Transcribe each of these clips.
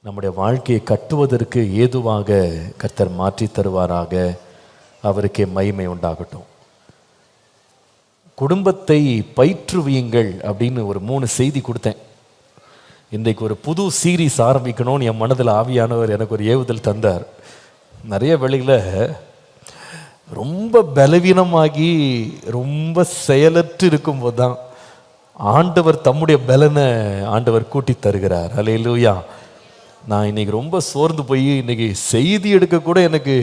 நம்முடைய வாழ்க்கையை கட்டுவதற்கு ஏதுவாக கர்த்தர் மாற்றி தருவாராக. அவருக்கே மகிமை உண்டாகட்டும். குடும்பத்தை பயிற்றுவியுங்கள் அப்படின்னு ஒரு 3 செய்தி கொடுத்தேன். இன்றைக்கு ஒரு புது சீரீஸ் ஆரம்பிக்கணும்னு என் மனதில் ஆவியானவர் எனக்கு ஒரு ஏவுதல் தந்தார். நிறைய வேளையில் ரொம்ப பலவீனமாகி ரொம்ப செயலற்று இருக்கும்போது தான் ஆண்டவர் தம்முடைய பலனை ஆண்டவர் கூட்டி தருகிறார். அல்லேலூயா. நான் இன்னைக்கு ரொம்ப சோர்ந்து போய் இன்னைக்கு செய்தி எடுக்க கூட எனக்கு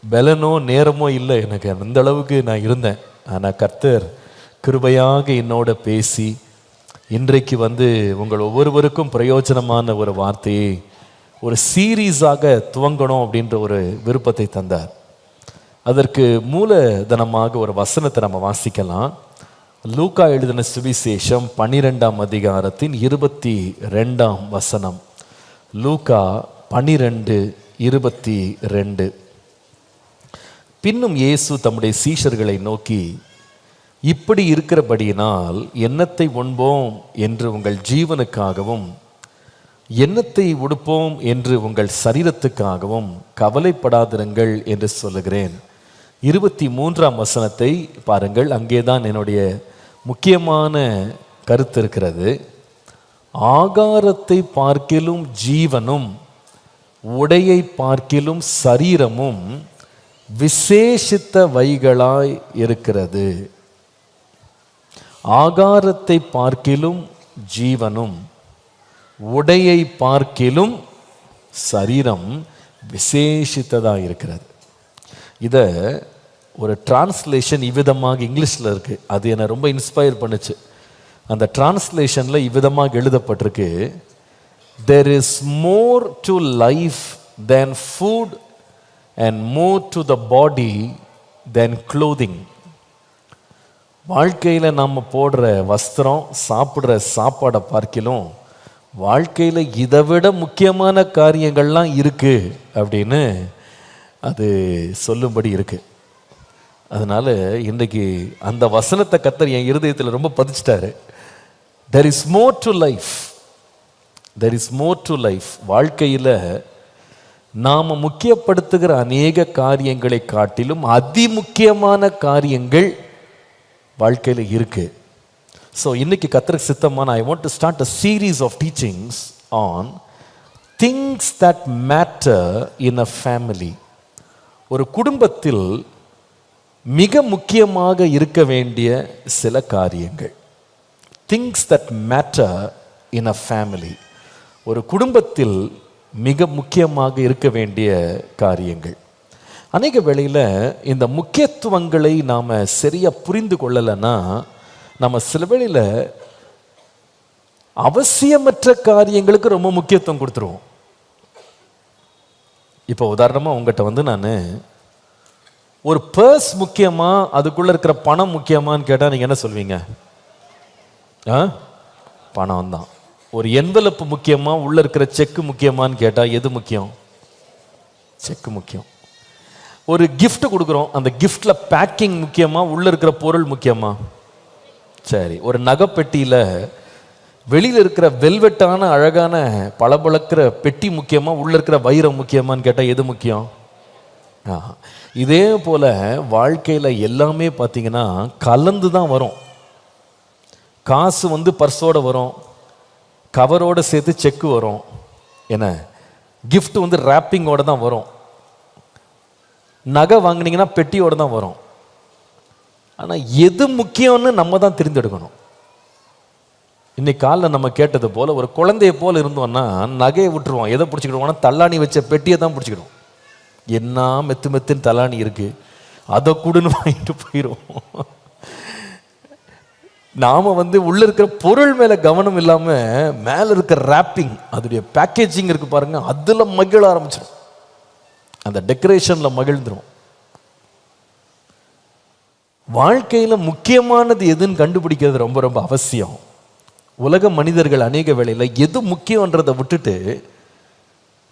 பலனோ நேரமோ இல்லை. எனக்கு அந்த அளவுக்கு நான் இருந்தேன். ஆனால் கர்த்தர் கிருபையாக என்னோட பேசி இன்றைக்கு உங்கள் ஒவ்வொருவருக்கும் பிரயோஜனமான ஒரு வார்த்தையை ஒரு சீரீஸாக துவங்கணும் அப்படின்ற ஒரு விருப்பத்தை தந்தார். அதற்கு மூலதனமாக ஒரு வசனத்தை நம்ம வாசிக்கலாம். லூக்கா எழுதின சுவிசேஷம் 12ஆம் அதிகாரத்தின் 22ஆம் வசனம். லூக்கா 12:22. பின்னும் இயேசு தம்முடைய சீஷர்களை நோக்கி, இப்படி இருக்கிறபடியினால் என்னத்தை உண்போம் என்று உங்கள் ஜீவனுக்காகவும் என்னத்தை உடுப்போம் என்று உங்கள் சரீரத்துக்காகவும் கவலைப்படாதிருங்கள் என்று சொல்லுகிறேன். 23ஆம் வசனத்தை பாருங்கள். அங்கேதான் என்னுடைய முக்கியமான கருத்து இருக்கிறது. ஆகாரத்தை பார்க்கிலும் ஜீவனும் உடையை பார்க்கிலும் சரீரமும் விசேஷித்த வைகளாய் இருக்கிறது. ஆகாரத்தை பார்க்கிலும் ஜீவனும் உடையை பார்க்கிலும் சரீரம் விசேஷித்ததாக இருக்கிறது. இதை ஒரு டிரான்ஸ்லேஷன் இவ்விதமாக இங்கிலீஷில் இருக்குது. அது என்னை ரொம்ப இன்ஸ்பயர் பண்ணுச்சு. அந்த டிரான்ஸ்லேஷனில் இவ்விதமாக எழுதப்பட்டிருக்கு, there is more to life than food and more to the body than clothing. வாழ்க்கையில் நாம் போடுற வஸ்திரம், சாப்பிட்ற சாப்பாடை பார்க்கிலும் வாழ்க்கையில் இதை விட முக்கியமான காரியங்கள்லாம் இருக்குது அப்படின்னு அது சொல்லும்படி இருக்கு. அதனால இன்றைக்கு அந்த வசனத்தை கர்த்தர் என் இருதயத்தில் ரொம்ப பதிச்சிட்டாரு. there is more to life, there is more to life. வாழ்க்கையில் நாம் முக்கியப்படுத்துகிற அநேக காரியங்களை காட்டிலும் அதிமுக்கியமான காரியங்கள் வாழ்க்கையில் இருக்கு. ஸோ இன்னைக்கு கர்த்தருக்கு சித்தமான I want to start a series of teachings on things that matter in a family. ஒரு குடும்பத்தில் மிக முக்கியமாக இருக்க வேண்டிய சில காரியங்கள். things that matter in a family. ஒரு குடும்பத்தில் மிக முக்கியமாக இருக்க வேண்டிய காரியங்கள். அநேக வேளையில் இந்த முக்கியத்துவங்களை நாம் சரியாக புரிந்து கொள்ளலைன்னா நம்ம சில வேளையில் அவசியமற்ற காரியங்களுக்கு ரொம்ப முக்கியத்துவம் கொடுத்துருவோம். இப்போ உதாரணமாக உங்கள்கிட்ட நான் ஒரு பர்ஸ் முக்கியமா அதுக்குள்ளே இருக்கிற பணம் முக்கியமானு கேட்டால் நீங்கள் என்ன சொல்வீங்க? பணம் தான். ஒரு என்வலப்பு முக்கியமா உள்ளே இருக்கிற செக்கு முக்கியமானு கேட்டால் எது முக்கியம்? செக்கு முக்கியம். ஒரு கிஃப்ட் கொடுக்குறோம், அந்த கிஃப்டில் பேக்கிங் முக்கியமா உள்ளே இருக்கிற பொருள் முக்கியமா? சரி. ஒரு நகைப்பெட்டியில் வெளியில் இருக்கிற வெல்வெட்டான அழகான பளபளக்கிற பெட்டி முக்கியமா உள்ளே இருக்கிற வைரம் முக்கியமானு கேட்டால் எது முக்கியம்? இதே போல் வாழ்க்கையில் எல்லாமே பார்த்தீங்கன்னா கலந்து தான் வரும். காசு பர்ஸோடு வரும், கவரோடு சேர்த்து செக்கு வரும், என்ன கிஃப்ட் ரேப்பிங்கோடு தான் வரும், நகை வாங்கினீங்கன்னா பெட்டியோடு தான் வரும். ஆனால் எது முக்கியம்னு நம்ம தான் தெரிந்தெடுக்கணும். இன்னைக்கு காலைல நம்ம கேட்டது போல் ஒரு குழந்தைய போல் இருந்தோம்னா நகையை விட்டுருவோம். எதை பிடிச்சிக்கிடுவோம்னா தள்ளாணி வச்ச பெட்டியை தான் பிடிச்சிக்கிடுவோம். என்ன மெத்து மெத்துன்னு தள்ளாணி இருக்கு, அதை கூடன்னு வாங்கிட்டு போயிடுவோம். நாம் உள்ள இருக்கிற பொருள் மேலே கவனம் இல்லாமல் மேலே இருக்கிற ரேப்பிங், அதோடைய பேக்கேஜிங் இருக்கு பாருங்க, அதில் மகிழ ஆரம்பிச்சிடும், அந்த டெக்கரேஷனில் மகிழ்ந்துடும். வாழ்க்கையில் முக்கியமானது எதுன்னு கண்டுபிடிக்கிறது ரொம்ப ரொம்ப அவசியம். உலக மனிதர்கள் அநேக வேளையில் எது முக்கியன்றதை விட்டுட்டு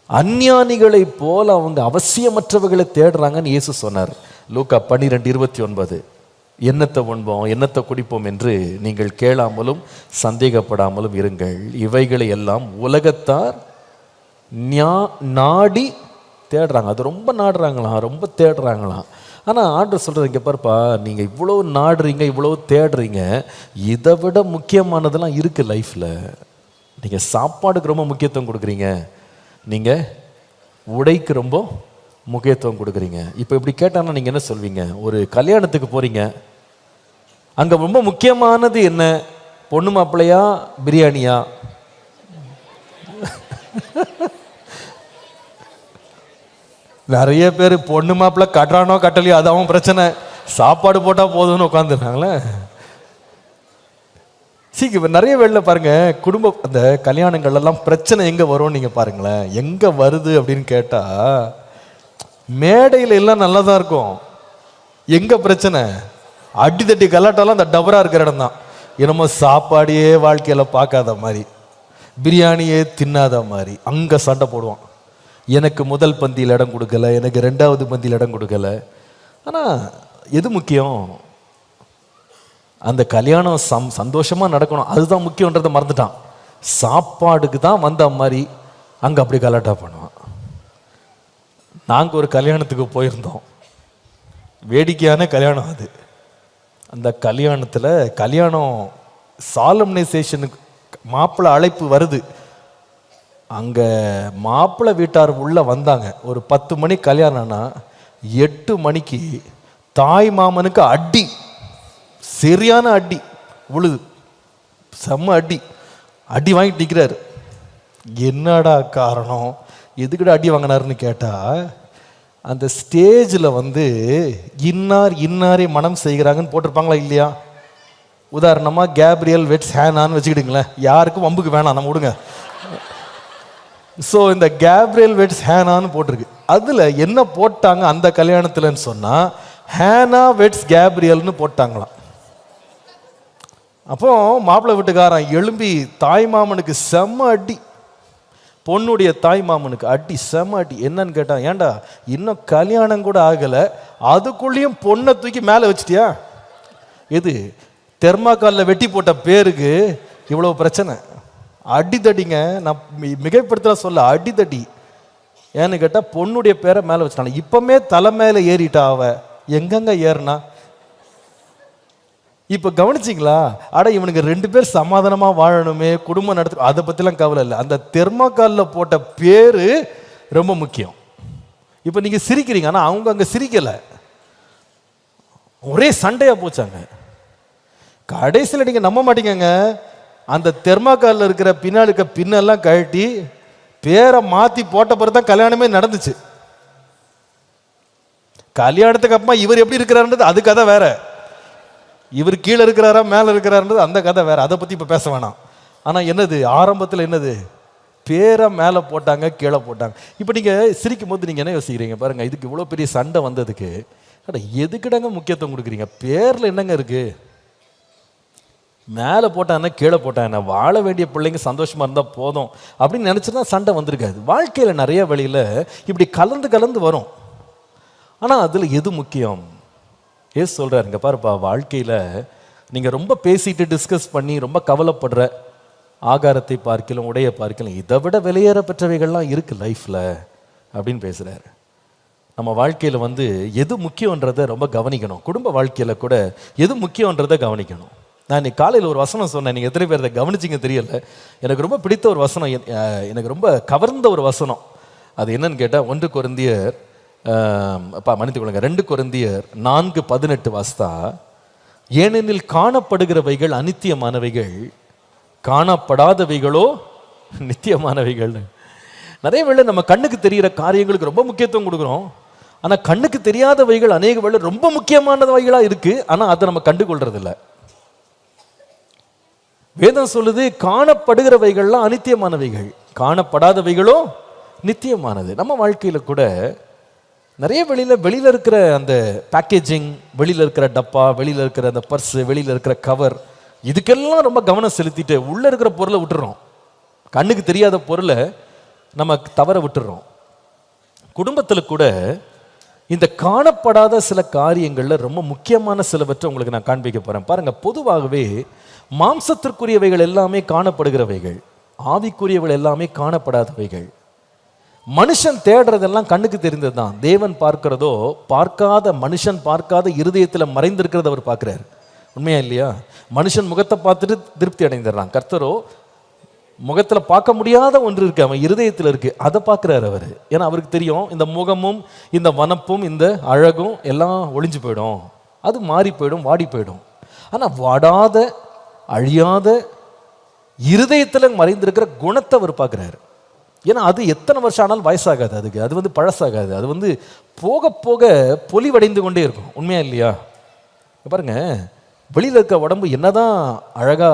அஞ்ஞானிகளை போல அவங்க அவசியமற்றவர்களை தேடுறாங்கன்னு இயேசு சொன்னார். லூக்கா 12:29. என்னத்தை உண்போம் என்னத்தை குடிப்போம் என்று நீங்கள் கேளாமலும் சந்தேகப்படாமலும் இருங்கள். இவைகளை எல்லாம் உலகத்தார் நாடி தேடுறாங்க. அது ரொம்ப நாடுறாங்களாம், ரொம்ப தேடுறாங்களாம். ஆனால் ஆண்டவர் சொல்கிறது, இங்கே பாருப்பா, நீங்கள் இவ்வளோ நாடுறீங்க, இவ்வளோ தேடுறீங்க, இதை விட முக்கியமானதெல்லாம் இருக்குது லைஃப்பில். நீங்கள் சாப்பாடுக்கு ரொம்ப முக்கியத்துவம் கொடுக்குறீங்க, நீங்கள் உடைக்கு ரொம்ப முக்கியத்துவம் கொடுக்குறீங்க. இப்போ இப்படி கேட்டாங்கன்னா நீங்கள் என்ன சொல்வீங்க? ஒரு கல்யாணத்துக்கு போகிறீங்க, அங்கே ரொம்ப முக்கியமானது என்ன? பொண்ணு மாப்பிள்ளையா, பிரியாணியா? நிறைய பேர் பொண்ணு மாப்பிள்ளை கட்டுறானோ கட்டலையோ அது அவன் பிரச்சனை, சாப்பாடு போட்டால் போதும்னு உட்காந்துருக்காங்களே. சீக்கிரம் நிறைய வேலை பாருங்க, குடும்ப அந்த கல்யாணங்கள்லாம் பிரச்சனை எங்கே வரும்னு நீங்கள் பாருங்களேன். எங்கே வருது அப்படின்னு கேட்டால், மேடையில் எல்லாம் நல்லா தான் இருக்கும், எங்கே பிரச்சனை? அடித்தட்டி கலாட்டெல்லாம் அந்த டபரா இருக்கிற இடம் தான். என்னமோ சாப்பாடையே வாழ்க்கையில் பார்க்காத மாதிரி, பிரியாணியே தின்னாத மாதிரி அங்கே சண்டை போடுவான். எனக்கு முதல் பந்தியில் இடம் கொடுக்கல, எனக்கு ரெண்டாவது பந்தியில் இடம் கொடுக்கல. ஆனால் எது முக்கியம்? அந்த கல்யாணம் சந்தோஷமாக நடக்கணும், அதுதான் முக்கியன்றதை மறந்துட்டான். சாப்பாடுக்கு தான் வந்த மாதிரி அங்கே அப்படி கலாட்டா பண்ணுவான். நாங்கள் ஒரு கல்யாணத்துக்கு போயிருந்தோம், வேடிக்கையான கல்யாணம் அது. அந்த கல்யாணத்தில் கல்யாணம் சாலம்னைசேஷனுக்கு மாப்பிள்ளை அழைப்பு வருது. அங்கே மாப்பிள்ளை வீட்டார் உள்ளே வந்தாங்க. ஒரு 10 மணி கல்யாணம்னா 8 மணிக்கு தாய் மாமனுக்கு அடி, சரியான அடி உழுது, செம்ம அடி. அடி வாங்கிட்டு நிற்கிறாரு. என்னடா காரணம், எதுக்கிட்ட அடி வாங்கினாருன்னு கேட்டால், அந்த ஸ்டேஜில் வந்து இன்னார் இன்னாரே மனம் செய்கிறாங்கன்னு போட்டிருப்பாங்களா இல்லையா? உதாரணமாக கேப்ரியல் வெட்ஸ் ஹேனான்னு வச்சுக்கிட்டுங்களேன், யாருக்கும் வம்புக்கு வேணாம், நம்ம விடுங்க. ஸோ இந்த கேப்ரியல் வெட்ஸ் ஹேனான்னு போட்டிருக்கு. அதில் என்ன போட்டாங்க அந்த கல்யாணத்தில்னு சொன்னால், ஹேனா வெட்ஸ் கேப்ரியல்னு போட்டாங்களாம். அப்போ மாப்பிள்ளை வீட்டுக்காரன் எழும்பி தாய் மாமனுக்கு செம்ம அடி, பொண்ணுடைய தாய் மாமனுக்கு அடி, செம்ம அடி. என்னன்னு கேட்டான், ஏண்டா இன்னும் கல்யாணம் கூட ஆகலை, அதுக்குள்ளேயும் பொண்ணை தூக்கி மேலே வச்சிட்டியா? எது தெர்மாக்காலில் வெட்டி போட்ட பேருக்கு இவ்வளோ பிரச்சனை? அடிதடிங்க, நான் மிகைப்படுத்த சொல்ல, அடிதடி. ஏன்னு கேட்டால் பொண்ணுடைய பேரை மேலே வச்சிட்டாங்க. இப்பவுமே தலை மேலே ஏறிட்டா, அவ எங்கெங்க ஏறினா? இப்போ கவனிச்சிங்களா? அட இவனுக்கு 2 பேர் சமாதானமாக வாழணுமே, குடும்பம் நடத்த, அதை பற்றிலாம் கவலை இல்லை. அந்த தெர்மாக்காலில் போட்ட பேர் ரொம்ப முக்கியம். இப்போ நீங்கள் சிரிக்கிறீங்க, ஆனால் அவங்க அங்கே சிரிக்கலை, ஒரே சண்டையாக போச்சாங்க. கடைசியில் நீங்கள் நம்ப மாட்டீங்க, அந்த தெர்மாக்காலில் இருக்கிற பின்னாலுக்க பின்னெல்லாம் கழட்டி பேரை மாற்றி போட்ட பிறகு தான் கல்யாணமே நடந்துச்சு. கல்யாணத்துக்கு அப்புறமா இவர் எப்படி இருக்கிறாருன்றது அது கதை வேற, இவர் கீழே இருக்கிறாரா மேலே இருக்கிறாருன்றது அந்த கதை வேற, அதை பற்றி இப்போ பேச வேணாம். ஆனால் என்னது, ஆரம்பத்தில் என்னது, பேரை மேலே போட்டாங்க, கீழே போட்டாங்க. இப்போ நீங்கள் சிரிக்கும் போது நீங்கள் என்ன யோசிக்கிறீங்க பாருங்கள், இதுக்கு இவ்வளோ பெரிய சண்டை வந்ததுக்கு எதுக்கிடங்க முக்கியத்துவம் கொடுக்குறீங்க? பேரில் என்னங்க இருக்குது? மேலே போட்டான்னா கீழே போட்டாங்க, வாழ வேண்டிய பிள்ளைங்க சந்தோஷமாக இருந்தால் போதும் அப்படின்னு நினச்சினா சண்டை வந்திருக்காது. வாழ்க்கையில் நிறைய வழியில் இப்படி கலந்து கலந்து வரும். ஆனால் அதில் எது முக்கியம்? ஏசு சொல்கிறார், இங்கே பாருப்பா, வாழ்க்கையில் நீங்கள் ரொம்ப பேசிட்டு டிஸ்கஸ் பண்ணி ரொம்ப கவலைப்படுற ஆகாரத்தை பார்க்கலாம், உடைய பார்க்கலாம், இதை விட வெளியேற பெற்றவைகள்லாம் இருக்குது லைஃப்பில் அப்படின்னு பேசுகிறாரு. நம்ம வாழ்க்கையில் வந்து எது முக்கியன்றதை ரொம்ப கவனிக்கணும். குடும்ப வாழ்க்கையில் கூட எது முக்கியன்றதை கவனிக்கணும். நான் இன்னைக்கு காலையில் ஒரு வசனம் சொன்னேன், நீங்கள் எத்தனை பேர் அதை கவனிச்சிங்க தெரியல. எனக்கு ரொம்ப பிடித்த ஒரு வசனம், எனக்கு ரொம்ப கவர்ந்த ஒரு வசனம். அது என்னன்னு கேட்டால் 1 கொரிந்தியர் மன்னித்துக்கொள்ளுங்க 2 கொரிந்தியர் 4:18 வாஸ்தா, ஏனெனில் காணப்படுகிறவைகள் அநித்தியமானவைகள், காணப்படாதவைகளோ நித்தியமானவைகள். நிறைய வேளை நம்ம கண்ணுக்கு தெரிகிற காரியங்களுக்கு ரொம்ப முக்கியத்துவம் கொடுக்குறோம், ஆனால் கண்ணுக்கு தெரியாதவைகள் அநேக வேளை ரொம்ப முக்கியமானவைகளாக இருக்குது, ஆனால் அதை நம்ம கண்டுகொள்றதில்லை. வேதம் சொல்லுது, காணப்படுகிறவைகள்லாம் அநித்தியமானவைகள், காணப்படாதவைகளோ நித்தியமானது. நம்ம வாழ்க்கையில் கூட நிறைய வெளியில் இருக்கிற அந்த பேக்கேஜிங், வெளியில் இருக்கிற டப்பா, வெளியில் இருக்கிற அந்த பர்ஸு, வெளியில் இருக்கிற கவர், இதுக்கெல்லாம் ரொம்ப கவனம் செலுத்திட்டு உள்ளே இருக்கிற பொருளை விட்டுறோம். கண்ணுக்கு தெரியாத பொருளை நம்ம தவற விட்டுறோம். குடும்பத்தில் கூட இந்த காணப்படாத சில காரியங்களில் ரொம்ப முக்கியமான சிலவற்றை உங்களுக்கு நான் காண்பிக்க போகிறேன். பாருங்கள், பொதுவாகவே மாம்சத்திற்குரியவைகள் எல்லாமே காணப்படுகிறவைகள், ஆவிக்குரியவைகள் எல்லாமே காணப்படாதவைகள். மனுஷன் தேடுறதெல்லாம் கண்ணுக்கு தெரிந்தது தான். தேவன் பார்க்கிறதோ பார்க்காத, மனுஷன் பார்க்காத இருதயத்தில் மறைந்திருக்கிறத அவர் பார்க்கிறார். உண்மையா இல்லையா? மனுஷன் முகத்தை பார்த்துட்டு திருப்தி அடைந்துடுறான். கர்த்தரோ முகத்தில் பார்க்க முடியாத ஒன்று இருக்கு, அவன் இருதயத்தில் இருக்கு, அதை பார்க்கிறார் அவர். ஏன்னா அவருக்கு தெரியும் இந்த முகமும் இந்த வனப்பும் இந்த அழகும் எல்லாம் ஒளிஞ்சு போயிடும், அது மாறி போயிடும், வாடி போயிடும். ஆனால் வாடாத அழியாத இருதயத்தில் மறைந்திருக்கிற குணத்தை அவர் பார்க்குறாரு. ஏன்னா அது எத்தனை வருஷம் ஆனாலும் வயசாகாது, அதுக்கு அது வந்து பழசாகாது, அது வந்து போக போக பொலிவடைந்து கொண்டே இருக்கும். உண்மையா இல்லையா? பாருங்க, வெளியில் இருக்க உடம்பு என்னதான் அழகா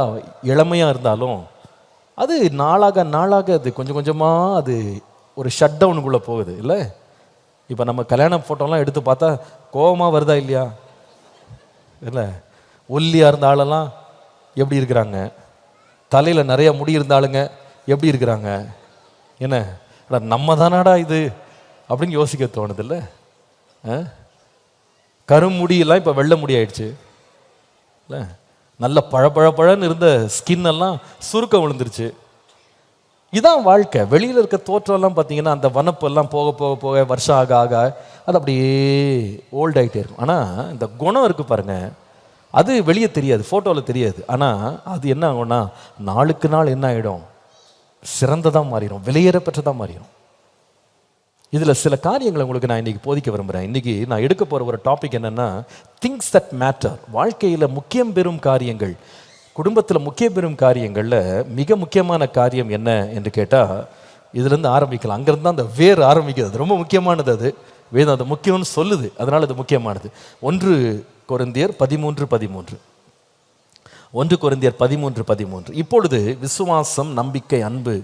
இளமையா இருந்தாலும் அது நாளாக நாளாக அது கொஞ்சம் கொஞ்சமாக அது ஒரு ஷட் டவுனுக்குள்ளே போகுது இல்லை? இப்போ நம்ம கல்யாண ஃபோட்டோலாம் எடுத்து பார்த்தா கோபமாக வருதா இல்லையா? இல்லை, ஒல்லியாக இருந்த ஆளெல்லாம் எப்படி இருக்கிறாங்க, தலையில் நிறைய முடி இருந்தாலுங்க எப்படி இருக்கிறாங்க, என்ன நம்ம தானாடா இது அப்படின்னு யோசிக்க தோணுது இல்லை? கருமுடியெல்லாம் இப்போ வெள்ளை முடி ஆயிடுச்சு இல்லை? நல்ல பழன்னு இருந்த ஸ்கின் எல்லாம் சுருக்கம் விழுந்துருச்சு. இதான் வாழ்க்கை. வெளியில் இருக்க தோற்றம்லாம் பார்த்தீங்கன்னா அந்த வனப்பெல்லாம் போக போக போக வருஷம் ஆக ஆக அது அப்படியே ஓல்ட் ஆகிட்டே இருக்கும். ஆனால் இந்த குணம் இருக்கு பாருங்க, அது வெளியே தெரியாது, ஃபோட்டோவில் தெரியாது. ஆனால் அது என்ன ஆகும்னா நாளுக்கு நாள் என்ன ஆகிடும், சிறந்ததாக மாறிடும், விலையேற பெற்றதாக மாறிடும். இதில் சில காரியங்களை உங்களுக்கு நான் இன்றைக்கி போதிக்க விரும்புகிறேன். இன்றைக்கி நான் எடுக்க போகிற ஒரு டாபிக் என்னென்னா திங்ஸ் தட் மேட்டர். வாழ்க்கையில் முக்கியம் பெறும் காரியங்கள், குடும்பத்தில் முக்கியம் பெறும் காரியங்களில் மிக முக்கியமான காரியம் என்ன என்று கேட்டால் இதுலேருந்து ஆரம்பிக்கலாம். அங்கேருந்து தான் அந்த வேர் ஆரம்பிக்கிறது. அது ரொம்ப முக்கியமானது. அது வேதம் அது முக்கியம்னு சொல்லுது, அதனால் அது முக்கியமானது. 1 கொரிந்தியர் 13:13. 1 கொரிந்தியர் 13:13. இப்பொழுது விசுவாசம், நம்பிக்கை, அன்பு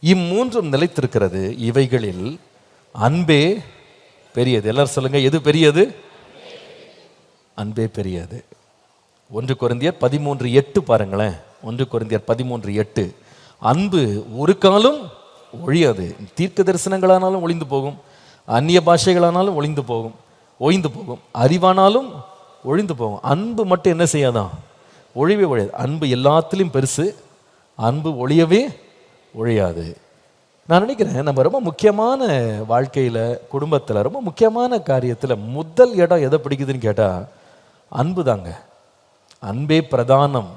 இம்மூன்றும் நிலைத்திருக்கிறது, இவைகளில் அன்பே பெரியது. எல்லாரும் சொல்லுங்க, எது பெரியது? அன்பே பெரியது. 1 கொரிந்தியர் 13:8 பாருங்களேன். 1 கொரிந்தியர் 13:8. அன்பு ஒரு காலம் ஒழியாது. தீர்க்க தரிசனங்களானாலும் ஒளிந்து போகும், அந்நிய பாஷைகளானாலும் ஒளிந்து போகும், ஓய்ந்து போகும், அறிவானாலும் ஒழிந்து போகும். அன்பு மட்டும் என்ன செய்யாதான்? ஒழிவே ஒழியாது. அன்பு எல்லாத்திலையும் பெருசு, அன்பு ஒழியவே ஒழியாது. நான் நினைக்கிறேன் நம்ம ரொம்ப முக்கியமான வாழ்க்கையில், குடும்பத்தில் ரொம்ப முக்கியமான காரியத்தில் முதல் இடம் எதை பிடிக்குதுன்னு கேட்டால் அன்பு தாங்க. அன்பே பிரதானம்,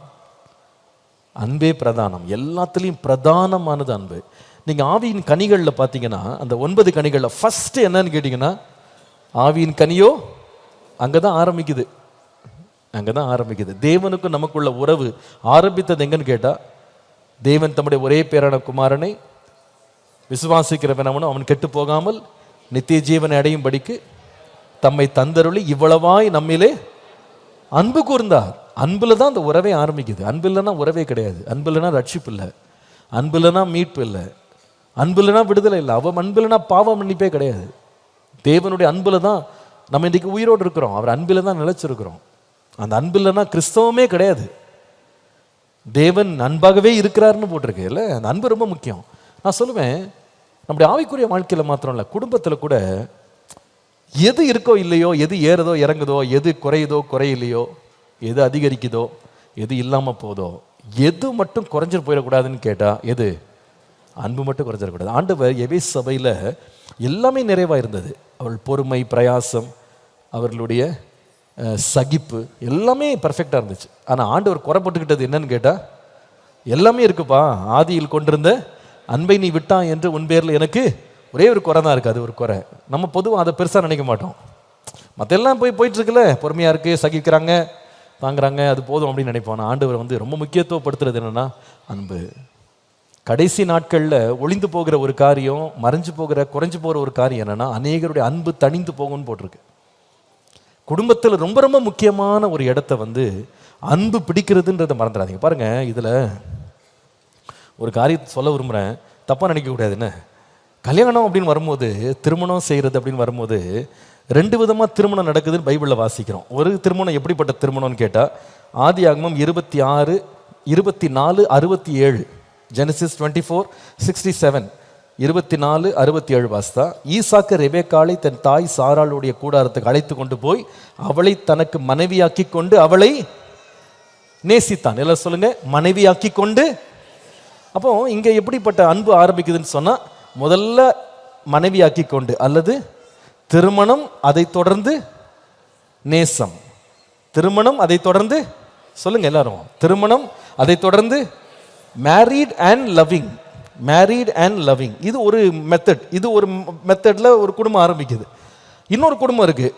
அன்பே பிரதானம், எல்லாத்துலேயும் பிரதானமானது அன்பு. நீங்கள் ஆவியின் கனிகளில் பார்த்தீங்கன்னா அந்த 9 கனிகளில் ஃபஸ்ட்டு என்னன்னு கேட்டிங்கன்னா ஆவியின் கனியோ அங்கே தான் ஆரம்பிக்குது, அங்கே தான் ஆரம்பிக்குது. தேவனுக்கும் நமக்குள்ள உறவு ஆரம்பித்தது எங்கன்னு கேட்டால் தேவன் தம்முடைய ஒரே பேரான குமாரனை விசுவாசிக்கிறவன் அவன் கெட்டு போகாமல் நித்திய ஜீவனை அடையும் படிக்கு தம்மை தந்தருளி இவ்வளவாய் நம்மிலே அன்பு கூர்ந்தார். அன்புல தான் அந்த உறவே ஆரம்பிக்குது. அன்பு இல்லைன்னா உறவே கிடையாது. அன்பு இல்லைன்னா ரட்சிப்பு இல்லை, அன்பு இல்லைன்னா மீட்பு இல்லை, அன்பு இல்லைன்னா விடுதலை இல்லை, அவன் அன்பு இல்லைன்னா பாவ மன்னிப்பே கிடையாது. தேவனுடைய அன்புல தான் நம்ம இன்றைக்கு உயிரோடு இருக்கிறோம், அவர் அன்பில் தான் நிலைச்சிருக்கிறோம். அந்த அன்பு இல்லைன்னா கிறிஸ்தவமே கிடையாது. தேவன் அன்பாகவே இருக்கிறாருன்னு போட்டிருக்கு இல்லை? அந்த அன்பு ரொம்ப முக்கியம். நான் சொல்லுவேன், நம்முடைய ஆவிக்குரிய வாழ்க்கையில் மாத்திரம் இல்லை, குடும்பத்தில் கூட எது இருக்கோ இல்லையோ, எது ஏறுதோ இறங்குதோ, எது குறையுதோ குறையிலையோ, எது அதிகரிக்குதோ எது இல்லாமல் போதோ, எது மட்டும் குறைஞ்சிட்டு போயிடக்கூடாதுன்னு கேட்டால் எது? அன்பு மட்டும் குறைஞ்சிடக்கூடாது. ஆண்டவர் எபேசு சபையில் எல்லாமே நிறைவாக இருந்தது. அவள் பொறுமை, பிரயாசம், அவர்களுடைய சகிப்பு எல்லாமே பர்ஃபெக்டாக இருந்துச்சு. ஆனால் ஆண்டவர் குறைப்பட்டுக்கிட்டது என்னன்னு கேட்டால் எல்லாமே இருக்குப்பா, ஆதியில் கொண்டிருந்த அன்பை நீ விட்டான் என்று உன் பேரில் எனக்கு ஒரே ஒரு குறை தான் இருக்குது. அது ஒரு குறை. நம்ம பொதுவாக அதை பெருசாக நினைக்க மாட்டோம். மற்றெல்லாம் போயிட்டுருக்குல்ல, பொறுமையாக இருக்குது, சகிக்கிறாங்க, தாங்குறாங்க, அது போதும் அப்படின்னு நினைப்போம். ஆண்டவர் வந்து ரொம்ப முக்கியத்துவப்படுத்துறது என்னென்னா அன்பு. கடைசி நாட்களில் ஒளிந்து போகிற ஒரு காரியம், மறைஞ்சு போகிற, குறைஞ்சு போகிற ஒரு காரியம் என்னென்னா அநேகருடைய அன்பு தணிந்து போகும்னு போட்டிருக்கு. குடும்பத்தில் ரொம்ப ரொம்ப முக்கியமான ஒரு இடத்த வந்து அன்பு பிடிக்கிறதுன்றதை மறந்துடாதீங்க. பாருங்கள், இதில் ஒரு காரியத்தை சொல்ல விரும்புகிறேன், தப்பாக நினைக்கக்கூடாது. என்ன கல்யாணம் அப்படின்னு வரும்போது, திருமணம் செய்கிறது அப்படின்னு வரும்போது 2 விதமாக திருமணம் நடக்குதுன்னு பைபிளில் வாசிக்கிறோம். ஒரு திருமணம் எப்படிப்பட்ட திருமணம்னு கேட்டால் ஆதியாகமம் 26, 24, 67, ஜெனசிஸ் 24:67, 24, 67 வாஸ்தா. ஈசாக்கு ரெபேக்காளை தன் தாய் சாராளுடைய கூடாரத்துக்கு அழைத்து கொண்டு போய் அவளை தனக்கு மனைவியாக்கி கொண்டு அவளை நேசித்தான். எல்லாம் சொல்லுங்க, மனைவியாக்கி கொண்டு. அப்போ இங்கே எப்படிப்பட்ட அன்பு ஆரம்பிக்குதுன்னு சொன்னால் முதல்ல மனைவியாக்கி கொண்டு, அல்லது திருமணம் அதை தொடர்ந்து நேசம். திருமணம் அதை தொடர்ந்து, சொல்லுங்க எல்லாரும், திருமணம் அதை தொடர்ந்து married and loving. Married and loving இது ஒரு மெத்தட். இது ஒரு மெத்தட்ல ஒரு குடும்பம் ஆரம்பிக்குது. இன்னொரு குடும்பம் இருக்கு.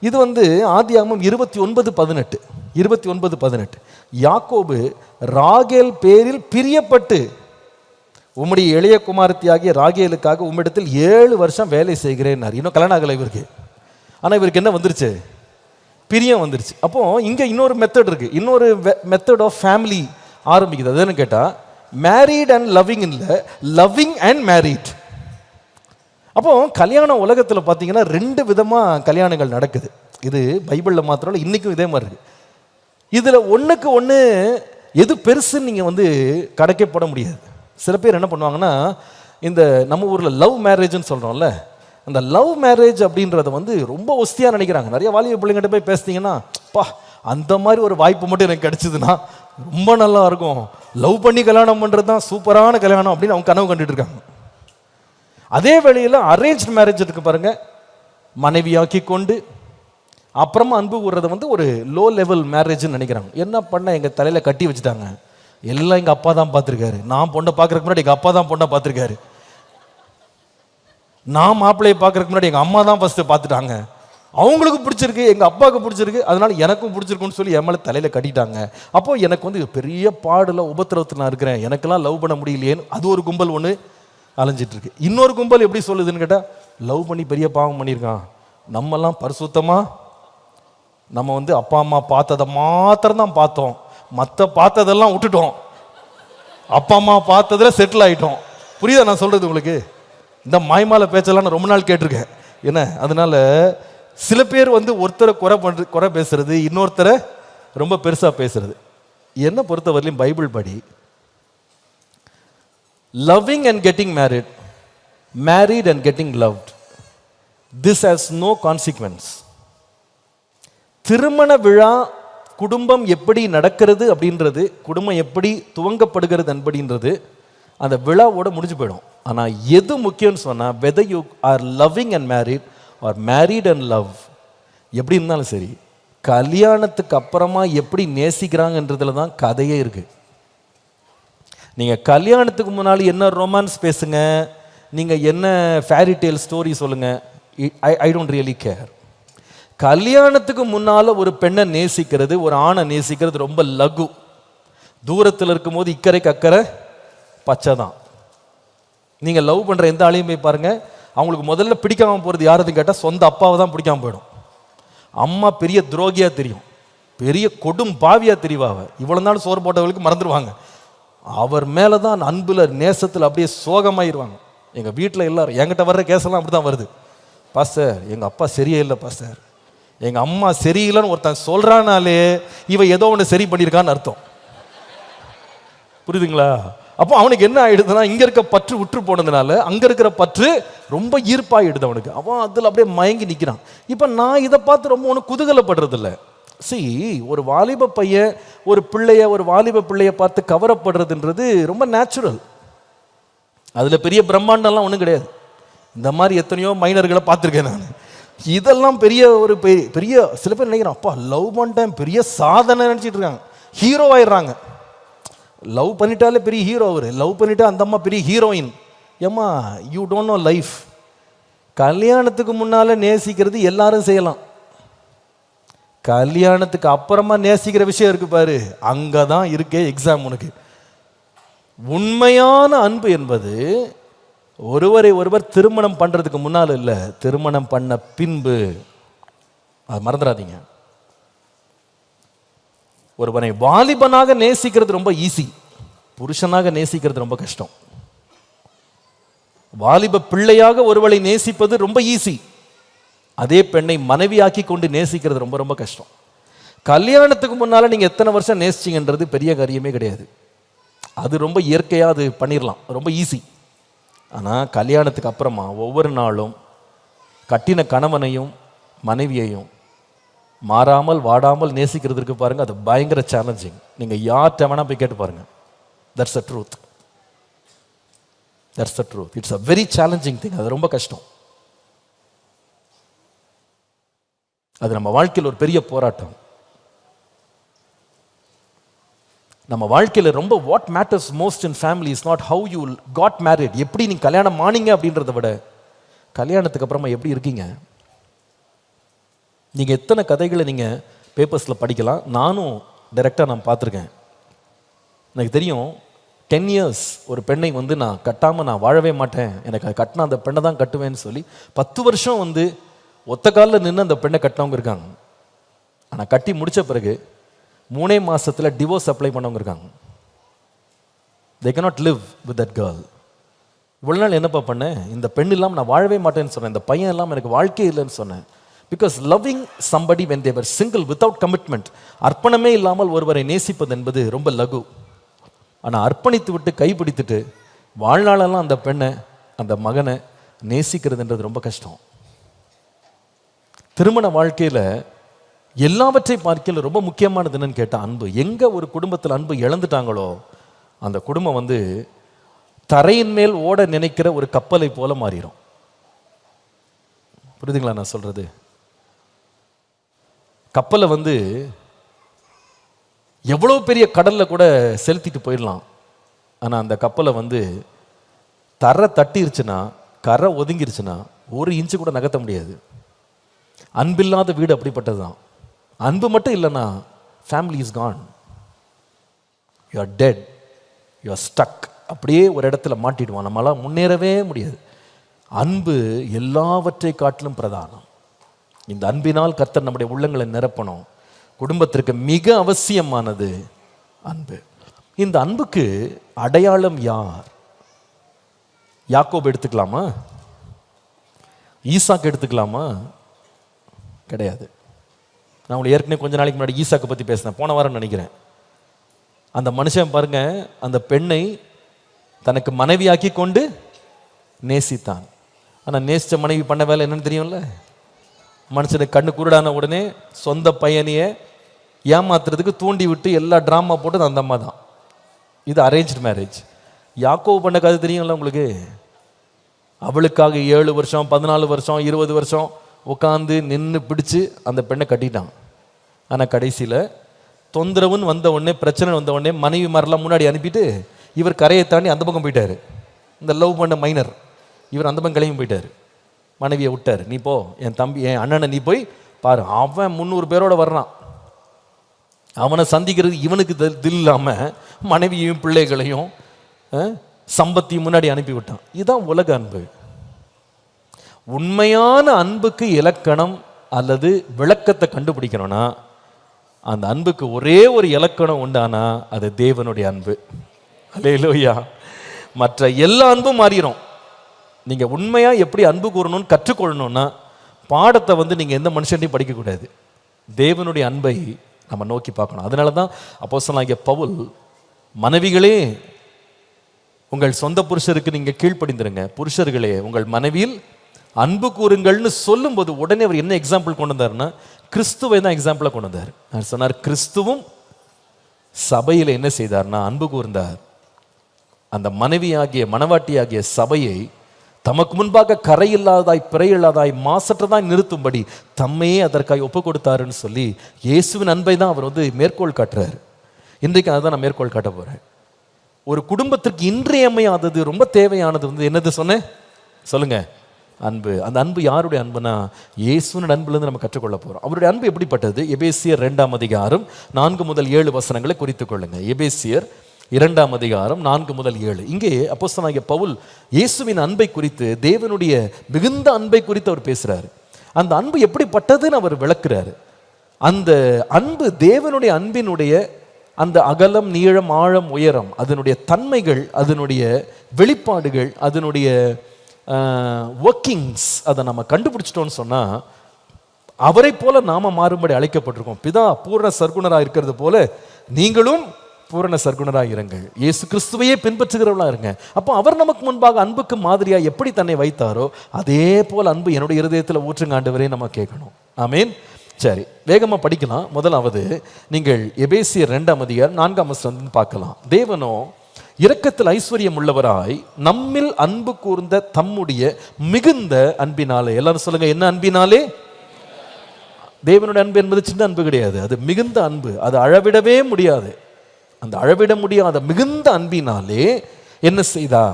இது ஆதியாகமம் 29:18. யாக்கோபு ராகேல் பேரில் பிரியப்பட்டு உம்முடைய இளைய குமாரத்தியாகிய ராகேலுக்காக உம்மிடத்தில் 7 வருஷம் வேலை செய்கிறேன். இன்னும் கல்யாணம் ஆகலை இவருக்கு. ஆனால் இவருக்கு என்ன வந்துருச்சு? பிரியம் வந்துருச்சு. அப்போ இங்க இன்னொரு மெத்தட் இருக்கு. இன்னொரு மெத்தட் ஆஃப் ஃபேமிலி ஆரம்பிக்குது. அது என்ன கேட்டா, மேரீட் அண்ட் லவ்விங் இல்லை, லவ்விங் அண்ட் மேரீட். அப்போ கல்யாண உலகத்தில் பார்த்தீங்கன்னா 2 விதமாக கல்யாணங்கள் நடக்குது. இது பைபிளில் மாத்திரம் இல்லை, இன்றைக்கும் இதே மாதிரி இருக்கு. இதில் ஒன்றுக்கு ஒன்று எது பெருசுன்னு நீங்கள் கணக்கே போட முடியாது. சில பேர் என்ன பண்ணுவாங்கன்னா, இந்த நம்ம ஊரில் லவ் மேரேஜ்னு சொல்கிறோம்ல, அந்த லவ் மேரேஜ் அப்படின்றத ரொம்ப ஒஸ்தியாக நினைக்கிறாங்க. நிறைய வாலிப பிள்ளைங்கிட்ட போய் பேசுனீங்கன்னா, பா அந்த மாதிரி ஒரு வாய்ப்பு மட்டும் எனக்கு கிடைச்சதுன்னா ரொம்ப நல்லா இருக்கும், லவ் பண்ணி கல்யாணம் பண்ணுறது தான் சூப்பரான கல்யாணம் அப்படின்னு அவங்க கனவு கண்டுட்டு இருக்காங்க. அதே வேளையில் அரேஞ்ச் மேரேஜ் இருக்கு பாருங்க, மனைவியாக்கி கொண்டு அப்புறமா அன்பு கூறுறது ஒரு லோ லெவல் மேரேஜ்னு நினைக்கிறாங்க. என்ன பண்ண, எங்கள் தலையில் கட்டி வச்சுட்டாங்க, எல்லாம் எங்கள் அப்பா தான் பார்த்துருக்காரு, நான் பொண்ணை பார்க்கறதுக்கு முன்னாடி எங்கள் அப்பா தான் பொண்ணை பார்த்துருக்காரு, நான் மாப்பிள்ளையை பார்க்கறதுக்கு முன்னாடி எங்கள் அம்மா தான் ஃபர்ஸ்ட் பார்த்துட்டாங்க, அவங்களுக்கு பிடிச்சிருக்கு, எங்கள் அப்பாவுக்கு பிடிச்சிருக்கு, அதனால எனக்கும் பிடிச்சிருக்குன்னு சொல்லி என் மேலே தலையில் கட்டிட்டாங்க. அப்போ எனக்கு பெரிய பாடுல உபத்திரவத்தில் நான் இருக்கிறேன், எனக்கெல்லாம் லவ் பண்ண முடியலையேன்னு அது ஒரு கும்பல் ஒன்று அலைஞ்சிட்டு இருக்கு. இன்னொரு கும்பல் எப்படி சொல்லுதுன்னு கேட்டால், லவ் பண்ணி பெரிய பாவம் பண்ணியிருக்கான், நம்மெல்லாம் பரிசுத்தமாக நம்ம அப்பா அம்மா பார்த்ததை மாத்திரம் தான் பார்த்தோம், மற்ற பார்த்ததெல்லாம் விட்டுட்டோம், அப்பா அம்மா பார்த்ததில் செட்டில் ஆகிட்டோம். புரியுதா நான் சொல்கிறது உங்களுக்கு? இந்த மாய்மால பேச்செல்லாம் நான் ரொம்ப நாள் கேட்டிருக்கேன். என்ன அதனால சில பேர் ஒருத்தரை குறை பேசுறது, இன்னொருத்தரை ரொம்ப பெருசாக பேசுறது. என்ன பொறுத்தவரையிலும் பைபிள் படி loving and getting married, married and getting loved, this has no consequence. திருமண விழா குடும்பம் எப்படி நடக்கிறது அப்படின்றது, குடும்பம் எப்படி துவங்கப்படுகிறது அப்படின்றது அந்த விழாவோட முடிஞ்சு போயிடும். ஆனால் எது முக்கியம்னு சொன்னால், whether you are loving and married or married and love, எப்படி இருந்தாலும் சரி, கல்யாணத்துக்கு அப்புறமா எப்படி நேசிக்கிறாங்கன்றதுல தான் கதையே இருக்கு. நீங்கள் கல்யாணத்துக்கு முன்னாடி என்ன ரொமான்ஸ் பேசுங்க, நீங்கள் என்ன ஃபேரி டேல் ஸ்டோரி சொல்லுங்க, ஐ டோன்ட் ரியலி கேர். கல்யாணத்துக்கு முன்னால் ஒரு பெண்ணை நேசிக்கிறது, ஒரு ஆணை நேசிக்கிறது ரொம்ப லகு. தூரத்தில் இருக்கும்போது இக்கரைக்கு அக்கறை பச்சை தான். நீங்கள் லவ் பண்ணுற எந்த ஆளையும் போய் பாருங்க, அவங்களுக்கு முதல்ல பிடிக்காம போகிறது யாருன்னு கேட்டால் சொந்த அப்பாவை தான் பிடிக்காம போயிடும். அம்மா பெரிய துரோகியாக தெரியும், பெரிய கொடும் பாவியாக தெரிவாங்க, இவ்வளோ நாள் சோறு போட்டவங்களுக்கு மறந்துடுவாங்க. அவர் மேலே தான் அன்புல நேசத்தில் அப்படியே சோகமாயிருவாங்க. எங்கள் வீட்டில் எல்லாரும் என்கிட்ட வர்ற கேஸெல்லாம் அப்படி தான் வருது. பாஸ்டர் எங்கள் அப்பா சரியே இல்லை பாஸ்டர், எங்கள் அம்மா சரியில்லைன்னு ஒருத்தன் சொல்கிறானாலே இவன் ஏதோ ஒன்று சரி பண்ணியிருக்கான்னு அர்த்தம். புரியுதுங்களா? அப்போ அவனுக்கு என்ன ஆயிடுதுன்னா, இங்கே இருக்க பற்று உற்று போனதுனால அங்கே இருக்கிற பற்று ரொம்ப ஈர்ப்பாயிடுது அவனுக்கு. அவன் அதில் அப்படியே மயங்கி நிற்கிறான். இப்போ நான் இதை பார்த்து ரொம்ப ஒன்றும் குதூகலப்படுறதில்லை. ஒரு வாலிப பையன் ஒரு பிள்ளைய, ஒரு வாலிப பிள்ளைய பார்த்து கவரப்படுறதுன்றது ரொம்ப நேச்சுரல். அதில் பெரிய பிரம்மாண்டம்லாம் ஒன்றும் கிடையாது. இந்த மாதிரி எத்தனையோ மைனர்களை பார்த்துருக்கேன் நான். இதெல்லாம் பெரிய ஒரு பெரிய சில பேர் நினைக்கிறான், அப்பா லவ் பண்ணிட்டேன் பெரிய சாதனை நினச்சிட்டு இருக்காங்க, ஹீரோ ஆயிடுறாங்க. லவ் பண்ணிட்டாலே பெரிய ஹீரோ அவர், லவ் பண்ணிட்டா அந்த அம்மா பெரிய ஹீரோயின். ஏம்மா யூ டோன்ட் நோ லைஃப். கல்யாணத்துக்கு முன்னால நேசிக்கிறது எல்லாரும் செய்யலாம், கல்யாணத்துக்கு அப்புறமா நேசிக்கிற விஷயம் இருக்கு பாரு, அங்கதான் இருக்கே எக்ஸாம் உனக்கு. உண்மையான அன்பு என்பது ஒருவரை ஒருவர் திருமணம் பண்றதுக்கு முன்னால இல்ல, திருமணம் பண்ண பின்பு. அது மறந்துடாதீங்க. ஒருவனை வாலிபனாக நேசிக்கிறது ரொம்ப ஈஸி, புருஷனாக நேசிக்கிறது ரொம்ப கஷ்டம். வாலிப பிள்ளையாக ஒருவளை நேசிப்பது ரொம்ப ஈஸி, அதே பெண்ணை மனைவியாக்கி கொண்டு நேசிக்கிறது ரொம்ப ரொம்ப கஷ்டம். கல்யாணத்துக்கு முன்னால நீங்க எத்தனை வருஷம் நேசிச்சிங்கன்றது பெரிய காரியமே கிடையாது, அது ரொம்ப இயற்கையாக அது பண்ணிடலாம், ரொம்ப ஈஸி. ஆனால் கல்யாணத்துக்கு அப்புறமா ஒவ்வொரு நாளும் கட்டின கணவனையும் மனைவியையும் மாறாமல் வாடாமல் நேசிக்கிறதுக்கு பாருங்க, அது பயங்கர சேலஞ்சிங். நீங்கள் யார்கிட்ட வேணா போய் கேட்டு பாருங்க, that's a truth. That's the truth. It's a very challenging thing. அது ரொம்ப கஷ்டம். அது நம்ம வாழ்க்கையில் ஒரு பெரிய போராட்டம். நம்ம வாழ்க்கையில் ரொம்ப what matters most in family is not how you got married, எப்படி நீங்க கல்யாணம் ஆனீங்க அப்படின்றத விட கல்யாணத்துக்கு அப்புறமா எப்படி இருக்கீங்க. நீங்க எத்தனை கதைகளை நீங்க பேப்பர்ஸ்ல படிக்கலாம். நானும் டைரக்டா நான் பார்த்துருக்கேன். எனக்கு தெரியும் 10 years ஒரு பெண்ணை வந்து நான் கட்டாமல் நான் வாழவே மாட்டேன், எனக்கு கட்டினா அந்த பெண்ணை தான் கட்டுவேன்னு சொல்லி 10 வருஷம் வந்து ஒத்த காலில் நின்று அந்த பெண்ணை கட்டினவங்க இருக்காங்க. ஆனால் கட்டி முடித்த பிறகு 3 மாதத்தில் டிவோர்ஸ் அப்ளை பண்ணவங்க இருக்காங்க. they cannot live with that girl. இவ்வளோ நாள் என்னப்பா பண்ணேன், இந்த பெண் இல்லாமல் நான் வாழவே மாட்டேன்னு சொன்னேன், இந்த பையன் இல்லாமல் எனக்கு வாழ்க்கையே இல்லைன்னு சொன்னேன். Because loving somebody when they were single without commitment, அர்ப்பணமே இல்லாமல் ஒருவரை நேசிப்பது என்பது ரொம்ப லகு. ஆனால் அர்ப்பணித்து விட்டு கைப்பிடித்துட்டு வாழ்நாளெல்லாம் அந்த பெண்ணை அந்த மகனை நேசிக்கிறதுன்றது ரொம்ப கஷ்டம். திருமண வாழ்க்கையில் எல்லாவற்றை பார்க்கையில் ரொம்ப முக்கியமானது என்னன்னு கேட்டால் அன்பு. எங்கே ஒரு குடும்பத்தில் அன்பு இழந்துட்டாங்களோ அந்த குடும்பம் வந்து தரையின் மேல் ஓட நினைக்கிற ஒரு கப்பலை போல மாறிடும். புரியுதுங்களா நான் சொல்றது? கப்பலை வந்து எவ்வளோ பெரிய கடலில் கூட செலுத்திட்டு போயிடலாம். ஆனால் அந்த கப்பலை வந்து தரை தட்டிருச்சுன்னா, கரை ஒதுங்கிருச்சுன்னா 1 இன்ச்சு கூட நகர்த்த முடியாது. அன்பில்லாத வீடு அப்படிப்பட்டது தான். அன்பு மட்டும் இல்லைன்னா family is gone, you are dead, you are stuck. அப்படியே ஒரு இடத்துல மாட்டிடுவான், நம்மளால் முன்னேறவே முடியாது. அன்பு எல்லாவற்றை காட்டிலும் பிரதானம். இந்த அன்பினால் கர்த்தர் நம்முடைய உள்ளங்களை நிரப்பணும். குடும்பத்திற்கு மிக அவசியமானது அன்பு. இந்த அன்புக்கு அடையாளம் யார்? யாக்கோபு எடுத்துக்கலாமா? ஈசாக்கு எடுத்துக்கலாமா? கிடையாது. நான் உங்களுக்கு ஏற்கனவே கொஞ்ச நாளைக்கு முன்னாடி ஈசாக்கை பற்றி பேசினேன், போன வாரம் நினைக்கிறேன். அந்த மனுஷன் பாருங்க, அந்த பெண்ணை தனக்கு மனைவியாக்கி கொண்டு நேசித்தான். ஆனால் நேசித்த மனைவி பண்ண வேலை என்னன்னு தெரியும்ல? மனுஷனுக்கு கண்ணு குருடான உடனே சொந்த பையனையே ஏமாத்துறதுக்கு தூண்டி விட்டு எல்லா ட்ராமா போட்டது அந்த அம்மா தான். இது அரேஞ்ச்டு மேரேஜ். யாக்கோபு பண்ண கதை தெரியும்ல உங்களுக்கு? அவளுக்காக 7 வருஷம் 14 வருஷம் 20 வருஷம் உட்காந்து நின்று பிடிச்சு அந்த பெண்ணை கட்டிட்டான். ஆனால் கடைசியில் தொந்தரவுன்னு வந்த உடனே, பிரச்சனை வந்த உடனே மனைவி மாதிரிலாம் முன்னாடி அனுப்பிட்டு இவர் கரையை தாண்டி அந்த பக்கம் போயிட்டார். இந்த லவ் பண்ண மைனர் இவர் அந்த பக்கம் கிளம்பி போயிட்டார். மனைவியை விட்டார், நீ போ, என் தம்பி என் அண்ணனை நீ போய் பாரு. அவன் 300 பேரோட வர்றான். அவனை சந்திக்கிறது இவனுக்கு தில் இல்லாமல் மனைவியையும் பிள்ளைகளையும் சம்பத்தியும் முன்னாடி அனுப்பிவிட்டான். இதுதான் உலக அன்பு. உண்மையான அன்புக்கு இலக்கணம் அல்லது விளக்கத்தை கண்டுபிடிக்கணும்னா அந்த அன்புக்கு ஒரே ஒரு இலக்கணம் உண்டானா அது தேவனுடைய அன்பு. அல்லேலூயா. மற்ற எல்லா அன்பும் மாறிடும். நீங்க உண்மையா எப்படி அன்பு கூறணும்னு கற்றுக்கொள்ளணும்னா பாடத்தை வந்து நீங்க எந்த மனுஷன்டையும் படிக்கக்கூடாது, தேவனுடைய அன்பை நம்ம நோக்கி பார்க்கணும். அதனால தான் அப்போஸ்தலனாகிய பவுல், மனைவிகளே உங்கள் சொந்த புருஷருக்கு நீங்க கீழ்ப்படிந்திருங்க, புருஷர்களே உங்கள் மனைவியில் அன்பு கூறுங்கள்னு சொல்லும்போது உடனே அவர் என்ன எக்ஸாம்பிள் கொண்டு வந்தாருன்னா கிறிஸ்துவை தான் எக்ஸாம்பிளா கொண்டு வந்தார். அவர் சொன்னார், கிறிஸ்துவும் சபையில் என்ன செய்தார்னா அன்பு கூர்ந்தார். அந்த மனைவியாகிய மணவாட்டியாகிய சபையை தமக்கு முன்பாக கரையில்லாதாய் பிறையில்லாதாய் மாசற்றதாய் நிறுத்தும்படி தம்மையே அதற்காக ஒப்பு கொடுத்தாருன்னு சொல்லி இயேசுவின் அன்பை தான் அவர் வந்து மேற்கோள் காட்டுறாரு. இன்றைக்கு அதை தான் நான் மேற்கோள் காட்ட போறேன். ஒரு குடும்பத்திற்கு இன்றியமையாதது, ரொம்ப தேவையானது வந்து என்னது சொன்னேன் சொல்லுங்க? அன்பு. அந்த அன்பு யாருடைய அன்புனா இயேசுவின் அன்புலேருந்து நம்ம கற்றுக்கொள்ள போறோம். அவருடைய அன்பு எப்படிப்பட்டது? எபேசியர் 2ஆம் அதிகாரம் 4 முதல் 7 வசனங்களை குறித்துக் கொள்ளுங்க. எபேசியர் 2ஆம் அதிகாரம் 4 முதல் 7. இங்கே அப்போஸ்தலனாகிய பவுல் இயேசுவின் அன்பை குறித்து, தேவனுடைய மிகுந்த அன்பை குறித்து அவர் பேசுறாரு. அந்த அன்பு எப்படிப்பட்டதுன்னு அவர் விளக்குறாரு. அந்த அன்பு தேவனுடைய அன்பினுடைய அந்த அகலம் நீளம் ஆழம் உயரம், அதனுடைய தன்மைகள், அதனுடைய வெளிப்பாடுகள், அதனுடைய ஒர்க்கிங்ஸ், அதை நம்ம கண்டுபிடிச்சிட்டோம்னு சொன்னா அவரை போல நாம மாறும்படி அழைக்கப்பட்டிருக்கோம். பிதா பூரண சர்க்குணராக இருக்கிறது போல நீங்களும் பூரண சர்க்குணராக இருங்கள். இயேசு கிறிஸ்துவையே பின்பற்றுகிறவர்களாக இருங்க. அப்போ அவர் நமக்கு முன்பாக அன்புக்கு மாதிரியா எப்படி தன்னை வைத்தாரோ அதே போல் அன்பு என்னுடைய இருதயத்தில் ஊற்றுங்க ஆண்டவரே நம்ம கேட்கணும். ஆமீன். சரி, வேகமாக படிக்கலாம். முதலாவது நீங்கள் எபேசியர் 2ஆம் அதிகாரம் 4ஆம் வசனம் பார்க்கலாம். தேவனோ இரக்கத்தில் ஐஸ்வர்யம் உள்ளவராய் நம்மில் அன்பு கூர்ந்த தம்முடைய மிகுந்த அன்பினாலே. எல்லாரும் சொல்லுங்க, என்ன அன்பினாலே? தேவனுடைய அன்பு என்பது சின்ன அன்பு கிடையாது, அது மிகுந்த அன்பு. அது அளவிடவே முடியாது. அந்த அளவிட முடியாத மிகுந்த அன்பினாலே என்ன செய்தா?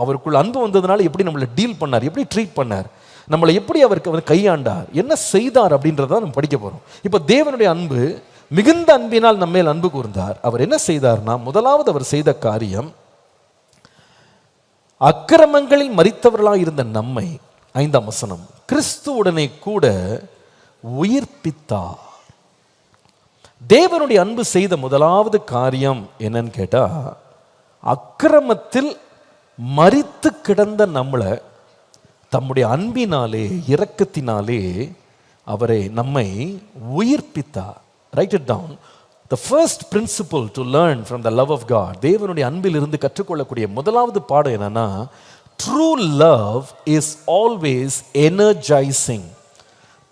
அவருக்குள்ள அன்பு வந்ததுனால எப்படி நம்மளை டீல் பண்ணார், எப்படி ட்ரீட் பண்ணார், நம்மளை எப்படி அவருக்கு அவர் கையாண்டார், என்ன செய்தார் அப்படின்றத நம்ம படிக்க போறோம். இப்போ தேவனுடைய அன்பு மிகுந்த அன்பினால் நம்ம மேல் அன்பு கூர்ந்தார். அவர் என்ன செய்தார்னா, முதலாவது அவர் செய்த காரியம், அக்கிரமங்களில் மரித்தவர்களாக இருந்த நம்மை, 5ஆம் வசனம், கிறிஸ்துவுடனே கூட உயிர்ப்பித்தார். தேவனுடைய அன்பு செய்த முதலாவது காரியம் என்னன்னு கேட்டா, அக்கிரமத்தில் மரித்து கிடந்த நம்மளை தம்முடைய அன்பினாலே இரக்கத்தினாலே அவரை நம்மை உயிர்ப்பித்தார். Write it down. The first principle to learn from the love of God, தேவனுடைய அன்பில் இருந்து கற்றுக்கொள்ளக்கூடிய முதலாவது பாடம் என்னன்னா, true love is always energizing.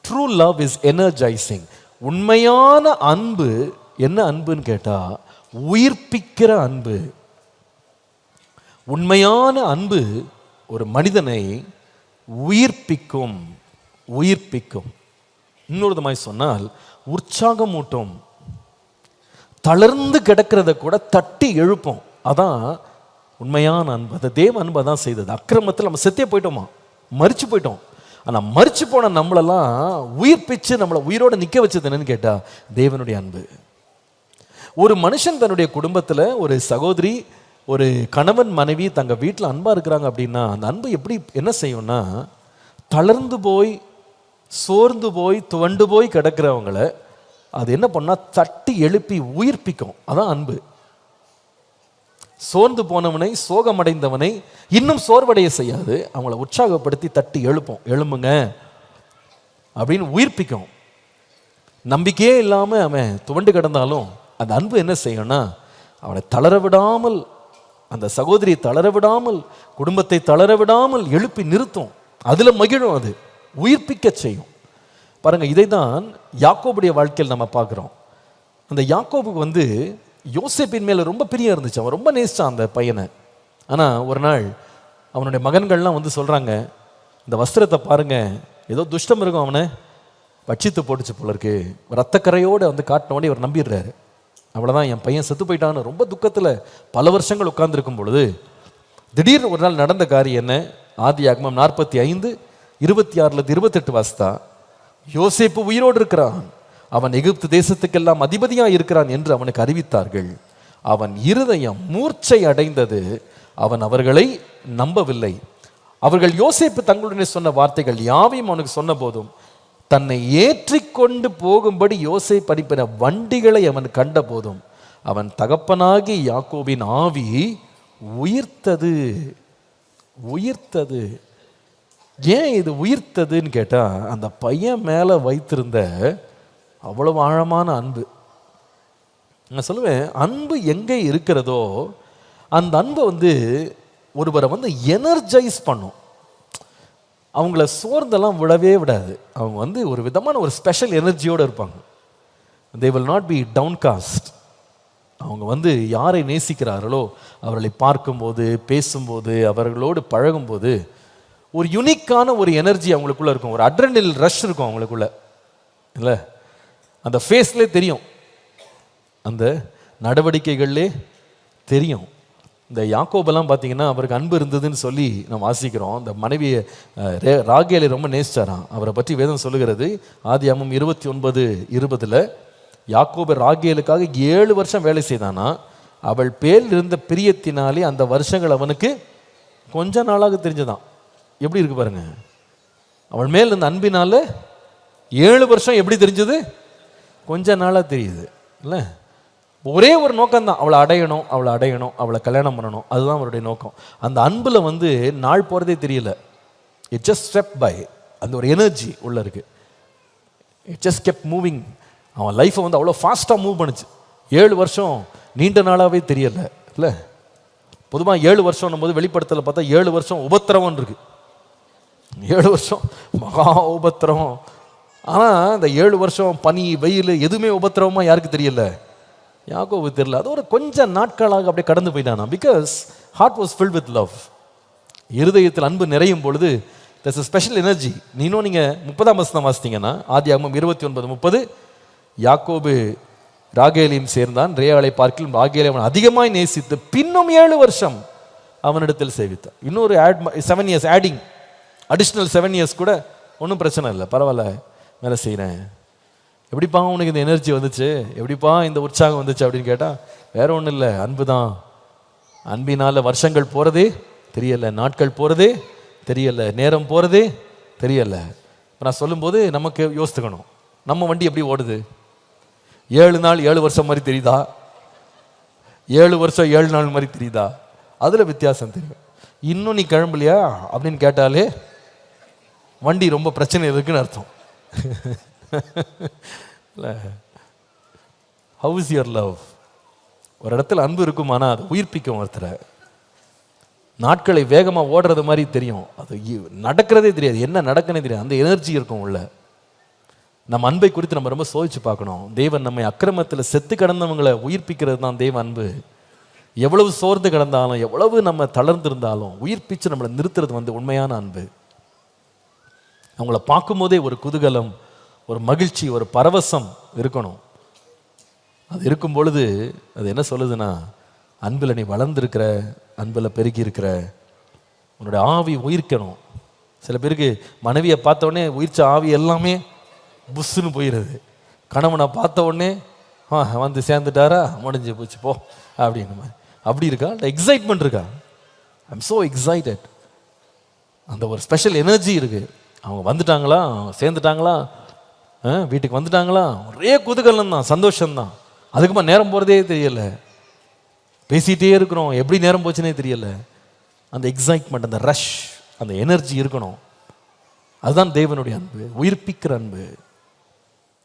True love is energizing. உண்மையான அன்பு என்ன அன்புன்னு கேட்டா, உயிர்ப்பிக்கிற அன்பு. உண்மையான அன்பு ஒரு மனிதனை உயிர்ப்பிக்கும். உயிர்ப்பிக்கும். இன்னொரு விதமாய் சொன்னால், உற்சாகமூட்டும். தளர்ந்து கிடக்கிறத கூட தட்டி எழுப்போம். அதான் உண்மையான அன்பு. அந்த தேவ அன்பு தான் செய்தது. அக்கிரமத்தில் நம்ம செத்தே போயிட்டோமா, மரிச்சு போயிட்டோம். ஆனால் மரிச்சு போன நம்மளெல்லாம் உயிர்ப்பிச்சு நம்மளை உயிரோடு நிற்க வச்சது என்னன்னு கேட்டால் தேவனுடைய அன்பு. ஒரு மனுஷன் தன்னுடைய குடும்பத்தில் ஒரு சகோதரி, ஒரு கணவன் மனைவி தங்க வீட்டில் அன்பாக இருக்கிறாங்க அப்படின்னா, அந்த அன்பு எப்படி என்ன செய்யும்னா, தளர்ந்து போய் சோர்ந்து போய் துவண்டு போய் கிடக்கிறவங்கள அது என்ன பண்ணால் தட்டி எழுப்பி உயிர்ப்பிக்கும். அதான் அன்பு. சோர்ந்து போனவனை, சோகமடைந்தவனை இன்னும் சோர்வடைய செய்யாது, அவங்கள உற்சாகப்படுத்தி தட்டி எழுப்போம். எழும்புங்க அப்படின்னு உயிர்ப்பிக்கும். நம்பிக்கையே இல்லாமல் அவன் துவண்டு கிடந்தாலும் அந்த அன்பு என்ன செய்யும்னா, அவனை தளர விடாமல், அந்த சகோதரியை தளர விடாமல், குடும்பத்தை தளர விடாமல் எழுப்பி நிறுத்தும். அதில் மகிழும். அது உயிர்ப்பிக்க செய்யும். பாருங்க, இதை தான் யாக்கோபுடைய வாழ்க்கையில் நம்ம பார்க்குறோம். அந்த யாக்கோபுக்கு யோசேப்பின் மேலே ரொம்ப பிரியம் இருந்துச்சு. அவன் ரொம்ப நேசிச்சான் அந்த பையனை. ஆனால் ஒரு நாள் அவனுடைய மகன்கள்லாம் சொல்கிறாங்க, இந்த வஸ்திரத்தை பாருங்க, ஏதோ துஷ்டம் இருக்கும், அவனை பட்சித்து போட்டுச்சு போல இருக்கு. ரத்தக்கரையோடு காட்டினோடனே இவர் நம்பிடுறாரு. அவ்வளோதான், என் பையன் செத்து போயிட்டான்னு ரொம்ப துக்கத்தில் பல வருஷங்கள் உட்கார்ந்துருக்கும் பொழுது திடீர்னு ஒரு நாள் நடந்த காரியம் என்ன? ஆதியாகமம் 45:26-28 வாசித்தா, யோசேப்பு உயிரோடு இருக்கிறான், அவன் எகிப்து தேசத்துக்கெல்லாம் அதிபதியாக இருக்கிறான் என்று அவனுக்கு அறிவித்தார்கள். அவன் இருதயம் மூர்ச்சை அடைந்தது, அவன் அவர்களை நம்பவில்லை. அவர்கள் யோசேப்பு தங்களுடனே சொன்ன வார்த்தைகள் யாவையும் அவனுக்கு சொன்ன போதும் தன்னை ஏற்றிக்கொண்டு போகும்படி யோசேப்பு அனுப்பின வண்டிகளை அவன் கண்ட போதும் அவன் தகப்பனாகி யாக்கோபின் ஆவி உயிர்த்தது. உயிர்த்தது. ஏன் இது உயிர்த்ததுன்னு கேட்டா, அந்த பையன் மேல வைத்திருந்த அவ்வளவு ஆழமான அன்பு. நான் சொல்லுவேன், அன்பு எங்கே இருக்கிறதோ அந்த அன்பை ஒருவரை எனர்ஜைஸ் பண்ணும். அவங்கள சோர்ந்தெல்லாம் விடவே விடாது. அவங்க ஒரு விதமான ஒரு ஸ்பெஷல் எனர்ஜியோடு இருப்பாங்க. they will not be downcast. அவங்க யாரை நேசிக்கிறார்களோ அவர்களை பார்க்கும்போது, பேசும்போது, அவர்களோடு பழகும்போது ஒரு யுனிக்கான ஒரு எனர்ஜி அவங்களுக்குள்ள இருக்கும். ஒரு அட்ரெனல் ரஷ் இருக்கும் அவங்களுக்குள்ள, இல்லை? அந்த ஃபேஸ்லே தெரியும், அந்த நடவடிக்கைகள்லே தெரியும். இந்த யாக்கோபெல்லாம் பார்த்தீங்கன்னா அவருக்கு அன்பு இருந்ததுன்னு சொல்லி நம்ம வாசிக்கிறோம். இந்த மனைவியை ராகேலை ரொம்ப நேசிச்சாராம். அவரை பற்றி வேதம் சொல்லுகிறது. ஆதியாகமம் 29:20 யாக்கோபு ராகேலுக்காக 7 வருஷம் வேலை செய்தானா. அவள் பேரில் இருந்த பிரியத்தினாலே அந்த வருஷங்கள் அவனுக்கு கொஞ்ச நாளாக தெரிஞ்சதான். எப்படி இருக்கு பாருங்க, அவள் மேல் இருந்த அன்பினால 7 வருஷம் எப்படி தெரிஞ்சது? கொஞ்ச நாளாக தெரியுது, இல்லை? ஒரே ஒரு நோக்கம்தான், அவளை அடையணும், அவளை அடையணும், அவளை கல்யாணம் பண்ணணும். அதுதான் அவருடைய நோக்கம். அந்த அன்பில் நாள் போகிறதே தெரியல. It just step by. அந்த ஒரு எனர்ஜி உள்ள இருக்கு. It just kept moving. அவன் லைஃப்பை அவ்வளோ ஃபாஸ்ட்டாக மூவ் பண்ணுச்சு. 7 வருஷம் நீண்ட நாளாகவே தெரியல, இல்லை? பொதுவாக 7 வருஷம் போது வெளிப்படுத்தல பார்த்தா 7 வருஷம் உபத்திரவம் இருக்கு. 7 வருஷம் மகா உபத்திரவம். ஆனால் இந்த 7 வருஷம் பனி, வெயில் எதுவுமே உபத்திரவமாக யாருக்கு தெரியல? யாக்கோபு தெரியல. அது ஒரு கொஞ்சம் நாட்களாக அப்படியே கடந்து போயிட்டானா. Because heart was filled with love. இருதயத்தில் அன்பு நிறையும் பொழுது there's a ஸ்பெஷல் எனர்ஜி. நீனும் நீங்கள் 30ஆம் வசனம் வாசித்தீங்கன்னா ஆதியாகமம் 29:30, யாக்கோபு ராகேலையும் சேர்ந்தான், ரேயாளை பார்க்கிலும் ராகேலை அவன் அதிகமாய் நேசித்து பின்னும் 7 வருஷம் அவனிடத்தில் சேவித்தான். இன்னொரு 7 years ஆடிங், அடிஷ்னல் 7 years கூட ஒன்றும் பிரச்சனை இல்லை, பரவாயில்ல வேலை செய்கிறேன். எப்படிப்பா உனக்கு இந்த எனர்ஜி வந்துச்சு, எப்படிப்பா இந்த உற்சாகம் வந்துச்சு அப்படின்னு கேட்டால் வேற ஒன்றும் இல்லை, அன்பு தான். அன்பினால் வருஷங்கள் போகிறதே தெரியலை, நாட்கள் போகிறதே தெரியலை, நேரம் போகிறதே தெரியலை. இப்போ நான் சொல்லும்போது நமக்கு யோசித்துக்கணும், நம்ம வண்டி எப்படி ஓடுது? 7 நாள் 7 வருஷம் மாதிரி தெரியுதா? 7 வருஷம் 7 நாள் மாதிரி தெரியுதா? அதில் வித்தியாசம் தெரியும். இன்னும் நீ கிளம்பலையா அப்படின்னு கேட்டாலே வண்டி ரொம்ப பிரச்சனை இருக்குன்னு அர்த்தம். How is your love? ஒரு இடத்துல அன்பு இருக்குமானா அது உயிர்ப்பிக்கும் ஒருத்தரை. நாட்களை வேகமாக ஓடுறது மாதிரி தெரியும், அது நடக்கிறதே தெரியாது, என்ன நடக்குன்னே தெரியாது, அந்த எனர்ஜி இருக்கும் உள்ள. நம்ம அன்பை குறித்து நம்ம ரொம்ப சோதிச்சு பார்க்கணும். தேவன் நம்மை அக்கிரமத்தில் செத்து கிடந்தவங்களை உயிர்ப்பிக்கிறது தான் தேவ அன்பு. எவ்வளவு சோர்ந்து கிடந்தாலும், எவ்வளவு நம்ம தளர்ந்திருந்தாலும் உயிர்ப்பிச்சு நம்மளை நிறுத்துறது உண்மையான அன்பு. அவங்கள பார்க்கும்போதே ஒரு குதூகலம், ஒரு மகிழ்ச்சி, ஒரு பரவசம் இருக்கணும். அது இருக்கும் பொழுது அது என்ன சொல்லுதுன்னா, அன்பில் நீ வளர்ந்துருக்கிற, அன்பில் பெருகி இருக்கிற, உன்னோட ஆவி உயிர்க்கணும். சில பேருக்கு மனைவியை பார்த்த உடனே உயிர்ச்ச ஆவி எல்லாமே புஷ்ஷுன்னு போயிடுது. கணவனை பார்த்த உடனே வந்து சேர்ந்துட்டாரா, முடிஞ்சு போச்சு போ அப்படின்னு மாதிரி. அப்படி இருக்கா? இல்லை எக்ஸைட்மெண்ட் இருக்கா? ஐ எம் ஸோ எக்ஸைட்டட். அந்த ஒரு ஸ்பெஷல் எனர்ஜி இருக்கு. அவங்க வந்துட்டாங்களா, சேர்ந்துட்டாங்களா, வீட்டுக்கு வந்துட்டாங்களா, ஒரே குதூகலம் தான், சந்தோஷம்தான். அதுக்குமா நேரம் போகிறதே தெரியல, பேசிகிட்டே இருக்கிறோம், எப்படி நேரம் போச்சுன்னே தெரியல. அந்த எக்ஸைட்மெண்ட், அந்த ரஷ், அந்த எனர்ஜி இருக்கணும். அதுதான் தேவனுடைய அன்பு, உயிர்ப்பிக்கிற அன்பு,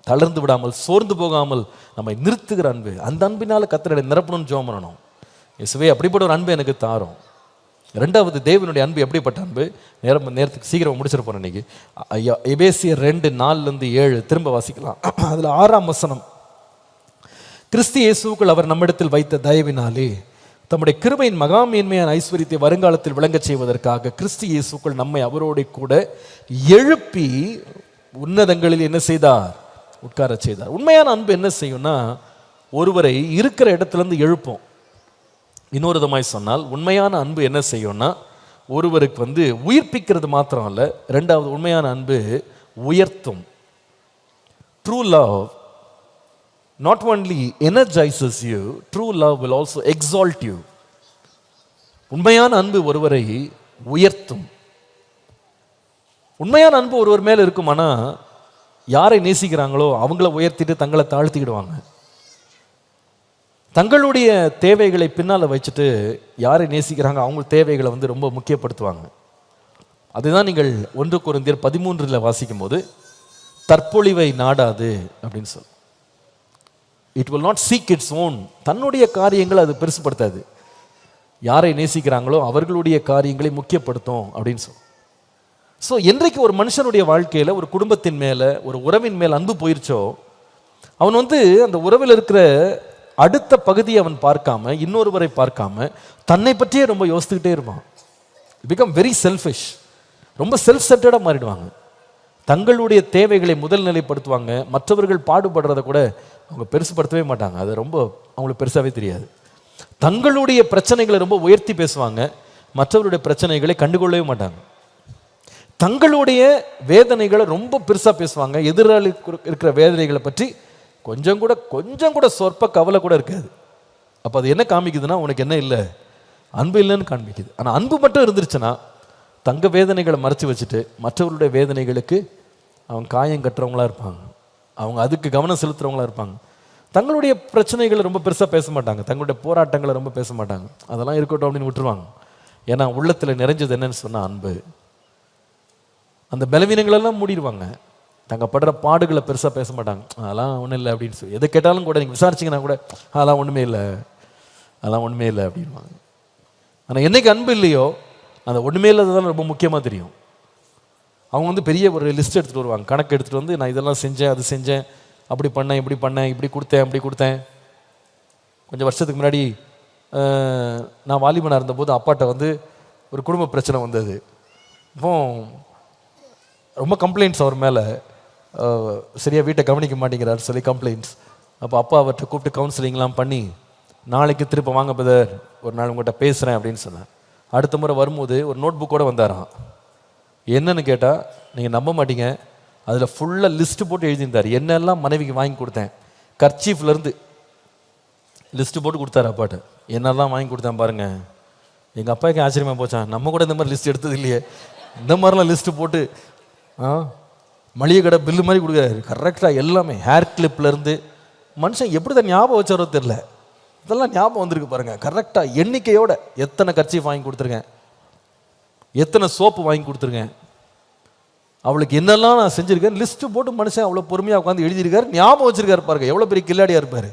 தளர்ந்து விடாமல் சோர்ந்து போகாமல் நம்மை நிறுத்துகிற அன்பு. அந்த அன்பினால கர்த்தரை நிரப்பணும்னு ஜெபம் பண்ணணும். இயேசுவே அப்படிப்பட்ட ஒரு அன்பு எனக்கு தாரும். ரெண்டாவது, தேவனுடைய அன்பு எப்படிப்பட்ட அன்பு? நேரத்துக்கு சீக்கிரம் முடிச்சிட போறேன் இன்னைக்கு. எபேசியர் 2:4-7 திரும்ப வாசிக்கலாம். அதில் 6ஆம் வசனம், கிறிஸ்து இயேசுவுக்குள் அவர் நம்மிடத்தில் வைத்த தயவினாலே தம்முடைய கிருபையின் மகாமேன்மையான ஐஸ்வரியத்தை வருங்காலத்தில் விளங்கச் செய்வதற்காக கிறிஸ்து இயேசுக்குள் நம்மை அவரோட கூட எழுப்பி உன்னதங்களில் என்ன செய்தார்? உட்கார செய்தார். உண்மையான அன்பு என்ன செய்யும்னா, ஒருவரை இருக்கிற இடத்துல இருந்து எழுப்போம். இன்னொரு விதமாய் சொன்னால், உண்மையான அன்பு என்ன செய்யும்னா, ஒருவருக்கு உயிர்ப்பிக்கிறது மாத்திரம் அல்ல, ரெண்டாவது உண்மையான அன்பு உயர்த்தும். True love not only energizes you, true love will also exalt you. உண்மையான அன்பு ஒருவரை உயர்த்தும். உண்மையான அன்பு ஒருவர் மேல இருக்குமானா, யாரை நேசிக்கிறாங்களோ அவங்கள உயர்த்திட்டு தங்களை தாழ்த்திக்கிடுவாங்க. தங்களுடைய தேவைகளை பின்னால வச்சுட்டு யாரை நேசிக்கிறாங்க அவங்க தேவைகளை ரொம்ப முக்கியப்படுத்துவாங்க. அதுதான் நீங்கள் 1 கொரிந்தியர் 13 வாசிக்கும் போது, தற்பொழிவை நாடாது அப்படின்னு சொல்லு. It will not seek its own. தன்னுடைய காரியங்களை அது பெருசுப்படுத்தாது. யாரை நேசிக்கிறாங்களோ அவர்களுடைய காரியங்களை முக்கியப்படுத்தும் அப்படின்னு சொல்லு. ஸோ என்றைக்கு ஒரு மனுஷனுடைய வாழ்க்கையில் ஒரு குடும்பத்தின் மேலே, ஒரு உறவின் மேல் அன்பு போயிருச்சோ, அவன் அந்த உறவில் இருக்கிற அடுத்த பகுதியை அவன் பார்க்காம, இன்னொருவரை பார்க்காம தன்னை பற்றியே ரொம்ப யோசித்துக்கிட்டே இருப்பான். Become very selfish. ரொம்ப செல்ஃப் சென்டர்டாக மாறிடுவாங்க. தங்களுடைய தேவைகளை முதல் நிலைப்படுத்துவாங்க. மற்றவர்கள் பாடுபடுறதை கூட அவங்க பெருசுப்படுத்தவே மாட்டாங்க. அது ரொம்ப அவங்களுக்கு பெருசாகவே தெரியாது. தங்களுடைய பிரச்சனைகளை ரொம்ப உயர்த்தி பேசுவாங்க, மற்றவருடைய பிரச்சனைகளை கண்டுகொள்ளவே மாட்டாங்க. தங்களுடைய வேதனைகளை ரொம்ப பெருசாக பேசுவாங்க, எதிராளி இருக்கிற வேதனைகளை பற்றி கொஞ்சம் கூட சொற்ப கவலை கூட இருக்காது. அப்போ அது என்ன காமிக்குதுன்னா, உனக்கு என்ன இல்லை, அன்பு இல்லைன்னு காண்பிக்குது. ஆனால் அன்பு மட்டும் இருந்துருச்சுன்னா, தங்க வேதனைகளை மறைச்சி வச்சுட்டு மற்றவருடைய வேதனைகளுக்கு அவங்க காயம் கட்டுறவங்களா இருப்பாங்க, அவங்க அதுக்கு கவனம் செலுத்துறவங்களா இருப்பாங்க. தங்களுடைய பிரச்சனைகளை ரொம்ப பெருசாக பேச மாட்டாங்க, தங்களுடைய போராட்டங்களை ரொம்ப பேச மாட்டாங்க. அதெல்லாம் இருக்கட்டும் அப்படின்னு விட்டுருவாங்க. ஏன்னா உள்ளத்தில் நிறைஞ்சது என்னன்னு சொன்னால் அன்பு. அந்த பலவீனங்களெல்லாம் மூடிடுவாங்க. தங்க படுற பாடுகளை பெருசாக பேச மாட்டாங்க. அதெல்லாம் ஒன்றும் இல்லை அப்படின்னு சொல்லி எதை கேட்டாலும் கூட நீங்கள் விசாரிச்சிங்கன்னா கூட அதெல்லாம் ஒன்றுமே இல்லை, அதெல்லாம் ஒன்றுமே இல்லை அப்படின்வாங்க. ஆனால் என்னைக்கு அன்பு இல்லையோ அந்த ஒன்றுமே இல்லாததால் ரொம்ப முக்கியமாக தெரியும். அவங்க பெரிய ஒரு லிஸ்ட் எடுத்துகிட்டு வருவாங்க, கணக்கு எடுத்துகிட்டு நான் இதெல்லாம் செஞ்சேன், அது செஞ்சேன், அப்படி பண்ணேன், இப்படி பண்ணேன், இப்படி கொடுத்தேன், அப்படி கொடுத்தேன். கொஞ்சம் வருஷத்துக்கு முன்னாடி நான் வாலிபனாக இருந்தபோது அப்பாட்ட வந்து ஒரு குடும்ப பிரச்சனை வந்தது. இப்போ ரொம்ப கம்ப்ளைண்ட்ஸ் அவர் மேலே, சரியாக வீட்டை கவனிக்க மாட்டேங்கிறார் சொல்லி கம்ப்ளைண்ட்ஸ். அப்போ அப்பா அவர்கிட்ட கூப்பிட்டு கவுன்சிலிங்லாம் பண்ணி, நாளைக்கு திரும்ப வாங்க பிரதர், ஒரு நாள் உங்கள்கிட்ட பேசுகிறேன் அப்படின்னு சொன்னார். அடுத்த முறை வரும்போது ஒரு நோட் புக்கோடு வந்தாராம். என்னன்னு கேட்டால் நீங்கள் நம்ப மாட்டீங்க, அதில் ஃபுல்லாக லிஸ்ட்டு போட்டு எழுதியிருந்தார். என்னெல்லாம் மனைவிக்கு வாங்கி கொடுத்தேன், கர்ச்சீஃப்லேருந்து லிஸ்ட்டு போட்டு கொடுத்தாரு அப்பாட்ட. என்னெல்லாம் வாங்கி கொடுத்தேன் பாருங்கள். எங்கள் அப்பாவுக்கு ஆச்சரியமாக போச்சான், நம்ம கூட இந்த மாதிரி லிஸ்ட் எடுத்தது இல்லையே, இந்த மாதிரிலாம் லிஸ்ட்டு போட்டு மளிகை கடை பில்லு மாதிரி கொடுக்குறாரு கரெக்டாக. எல்லாமே ஹேர் கிளிப்லேருந்து, மனுஷன் எப்படி தான் ஞாபகம் வச்சாரோ தெரில, இதெல்லாம் ஞாபகம் வந்திருக்கு பாருங்கள். கரெக்டாக எண்ணிக்கையோட எத்தனை கர்ச்சீஃப் வாங்கி கொடுத்துருக்கேன், எத்தனை சோப்பு வாங்கி கொடுத்துருக்கேன், அவளுக்கு என்னெல்லாம் நான் செஞ்சுருக்கேன், லிஸ்ட்டு போட்டு மனுஷன் அவ்வளோ பொறுமையாக உட்காந்து எழுதியிருக்காரு, ஞாபகம் வச்சுருக்காரு பாருங்க. எவ்வளோ பெரிய கில்லாடியாக இருப்பார்.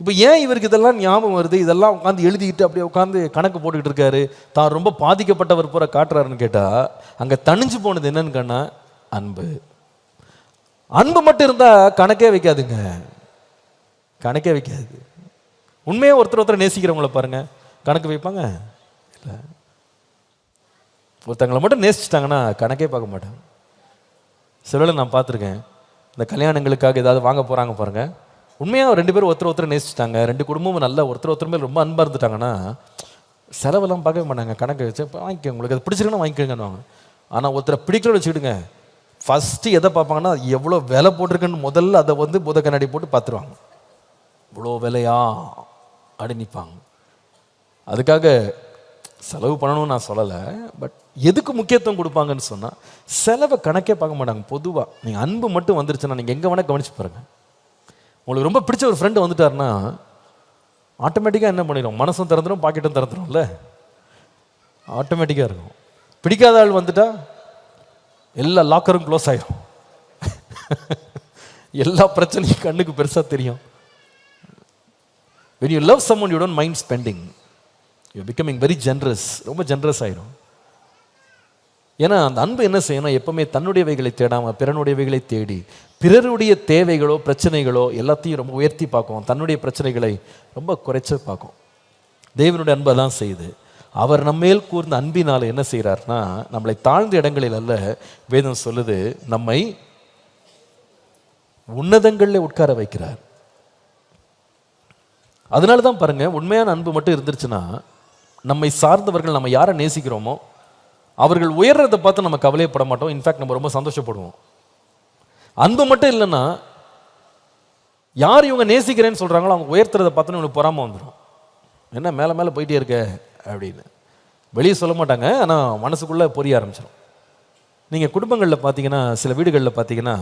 இப்போ ஏன் இவருக்கு இதெல்லாம் ஞாபகம் வருது, இதெல்லாம் உட்காந்து எழுதிக்கிட்டு அப்படியே உட்காந்து கணக்கு போட்டுக்கிட்டு இருக்காரு, தான் ரொம்ப பாதிக்கப்பட்டவர் போற காட்டுறாருன்னு கேட்டால், அங்கே தணிஞ்சு போனது என்னன்னு கேட்டா அன்பு. அன்பு மட்டும் இருந்தால் கணக்கே வைக்காதுங்க, கணக்கே வைக்காது. உண்மையாக ஒருத்தர் நேசிக்கிறவங்கள பாருங்க, கணக்கு வைப்பாங்க இல்லை. ஒருத்தங்களை மட்டும் நேசிச்சிட்டாங்கன்னா கணக்கே பார்க்க மாட்டாங்க. சிலரை நான் பார்த்துருக்கேன், இந்த கல்யாணங்களுக்காக ஏதாவது வாங்க போகிறாங்க பாருங்க, உண்மையாக ரெண்டு பேரும் ஒருத்தர் நேசிச்சிட்டாங்க, ரெண்டு குடும்பமும் நல்லா ஒருத்தர் மேலே ரொம்ப அன்பாக இருந்துட்டாங்கன்னா செலவெல்லாம் பார்க்கவே மாட்டாங்க, கணக்கு வச்சு வாங்கிக்க, உங்களுக்கு அது பிடிச்சிருக்குன்னா வாங்கிக்கோங்கன்னு. ஆனால் ஒருத்தரை பிடிக்கணும்னு வச்சுக்கிடுங்க, ஃபஸ்ட்டு எதை பார்ப்பாங்கன்னா எவ்வளோ விலை போட்டிருக்குன்னு முதல்ல அதை வந்து புத கண்ணாடி போட்டு பார்த்துருவாங்க. இவ்வளோ விலையா அப்படி நிற்பாங்க. அதுக்காக செலவு பண்ணணும்னு நான் சொல்லலை, பட் எதுக்கு முக்கியத்துவம் கொடுப்பாங்கன்னு சொன்னால் செலவை கணக்கே பார்க்க மாட்டாங்க. பொதுவாக நீங்கள் அன்பு மட்டும் வந்துருச்சுன்னா நீங்கள் எங்கே வேணால் கவனிச்சு பாருங்கள். உங்களுக்கு ரொம்ப பிடிச்ச ஒரு ஃப்ரெண்டு வந்துட்டாருன்னா ஆட்டோமேட்டிக்காக என்ன பண்ணிடும், மனசும் திறந்துடும் பாக்கெட்டும் திறந்துடும்ல, ஆட்டோமேட்டிக்காக இருக்கும். பிடிக்காத ஆள் வந்துட்டா எல்லா லாக்கரும் க்ளோஸ் ஆகிடும், எல்லா பிரச்சனையும் கண்ணுக்கு பெருசாக தெரியும். when you love someone you don't mind spending, you're becoming very generous, ரொம்ப ஜென்ரஸ் ஆகிடும். ஏன்னா அந்த அன்பு என்ன செய்யணும், எப்பவுமே தன்னுடையவைகளை தேடாமல் பிறனுடையவைகளை தேடி பிறருடைய தேவைகளோ பிரச்சனைகளோ எல்லாத்தையும் ரொம்ப உயர்த்தி பார்க்கும், தன்னுடைய பிரச்சனைகளை ரொம்ப குறைச்ச பார்க்கும். தேவனுடைய அன்பை தான் செய்யுது. அவர் நம்மேல் கூர்ந்த அன்பினால் என்ன செய்கிறார்னா, நம்மளை தாழ்ந்த இடங்களில் அல்ல, வேதம் சொல்லுது, நம்மை உன்னதங்களில் உட்கார வைக்கிறார். அதனால தான் பாருங்க, உண்மையான அன்பு மட்டும் இருந்துருச்சுன்னா நம்மை சார்ந்தவர்கள், நம்ம யாரை நேசிக்கிறோமோ அவர்கள் உயர்றதை பார்த்து நம்ம கவலைப்பட மாட்டோம், இன்ஃபேக்ட் நம்ம ரொம்ப சந்தோஷப்படுவோம். அன்பு மட்டும் இல்லைன்னா யார் இவங்க நேசிக்கிறேன்னு சொல்கிறாங்களோ அவங்க உயர்த்துறதை பார்த்தோன்னு இவங்களுக்கு பொறாமல் வந்துடும். என்ன மேலே மேலே போயிட்டே இருக்க அப்படின்னு வெளியே சொல்ல மாட்டாங்க, ஆனால் மனசுக்குள்ளே பொரிய ஆரம்பிச்சிடும். நீங்கள் குடும்பங்களில் பார்த்தீங்கன்னா, சில வீடுகளில் பார்த்தீங்கன்னா,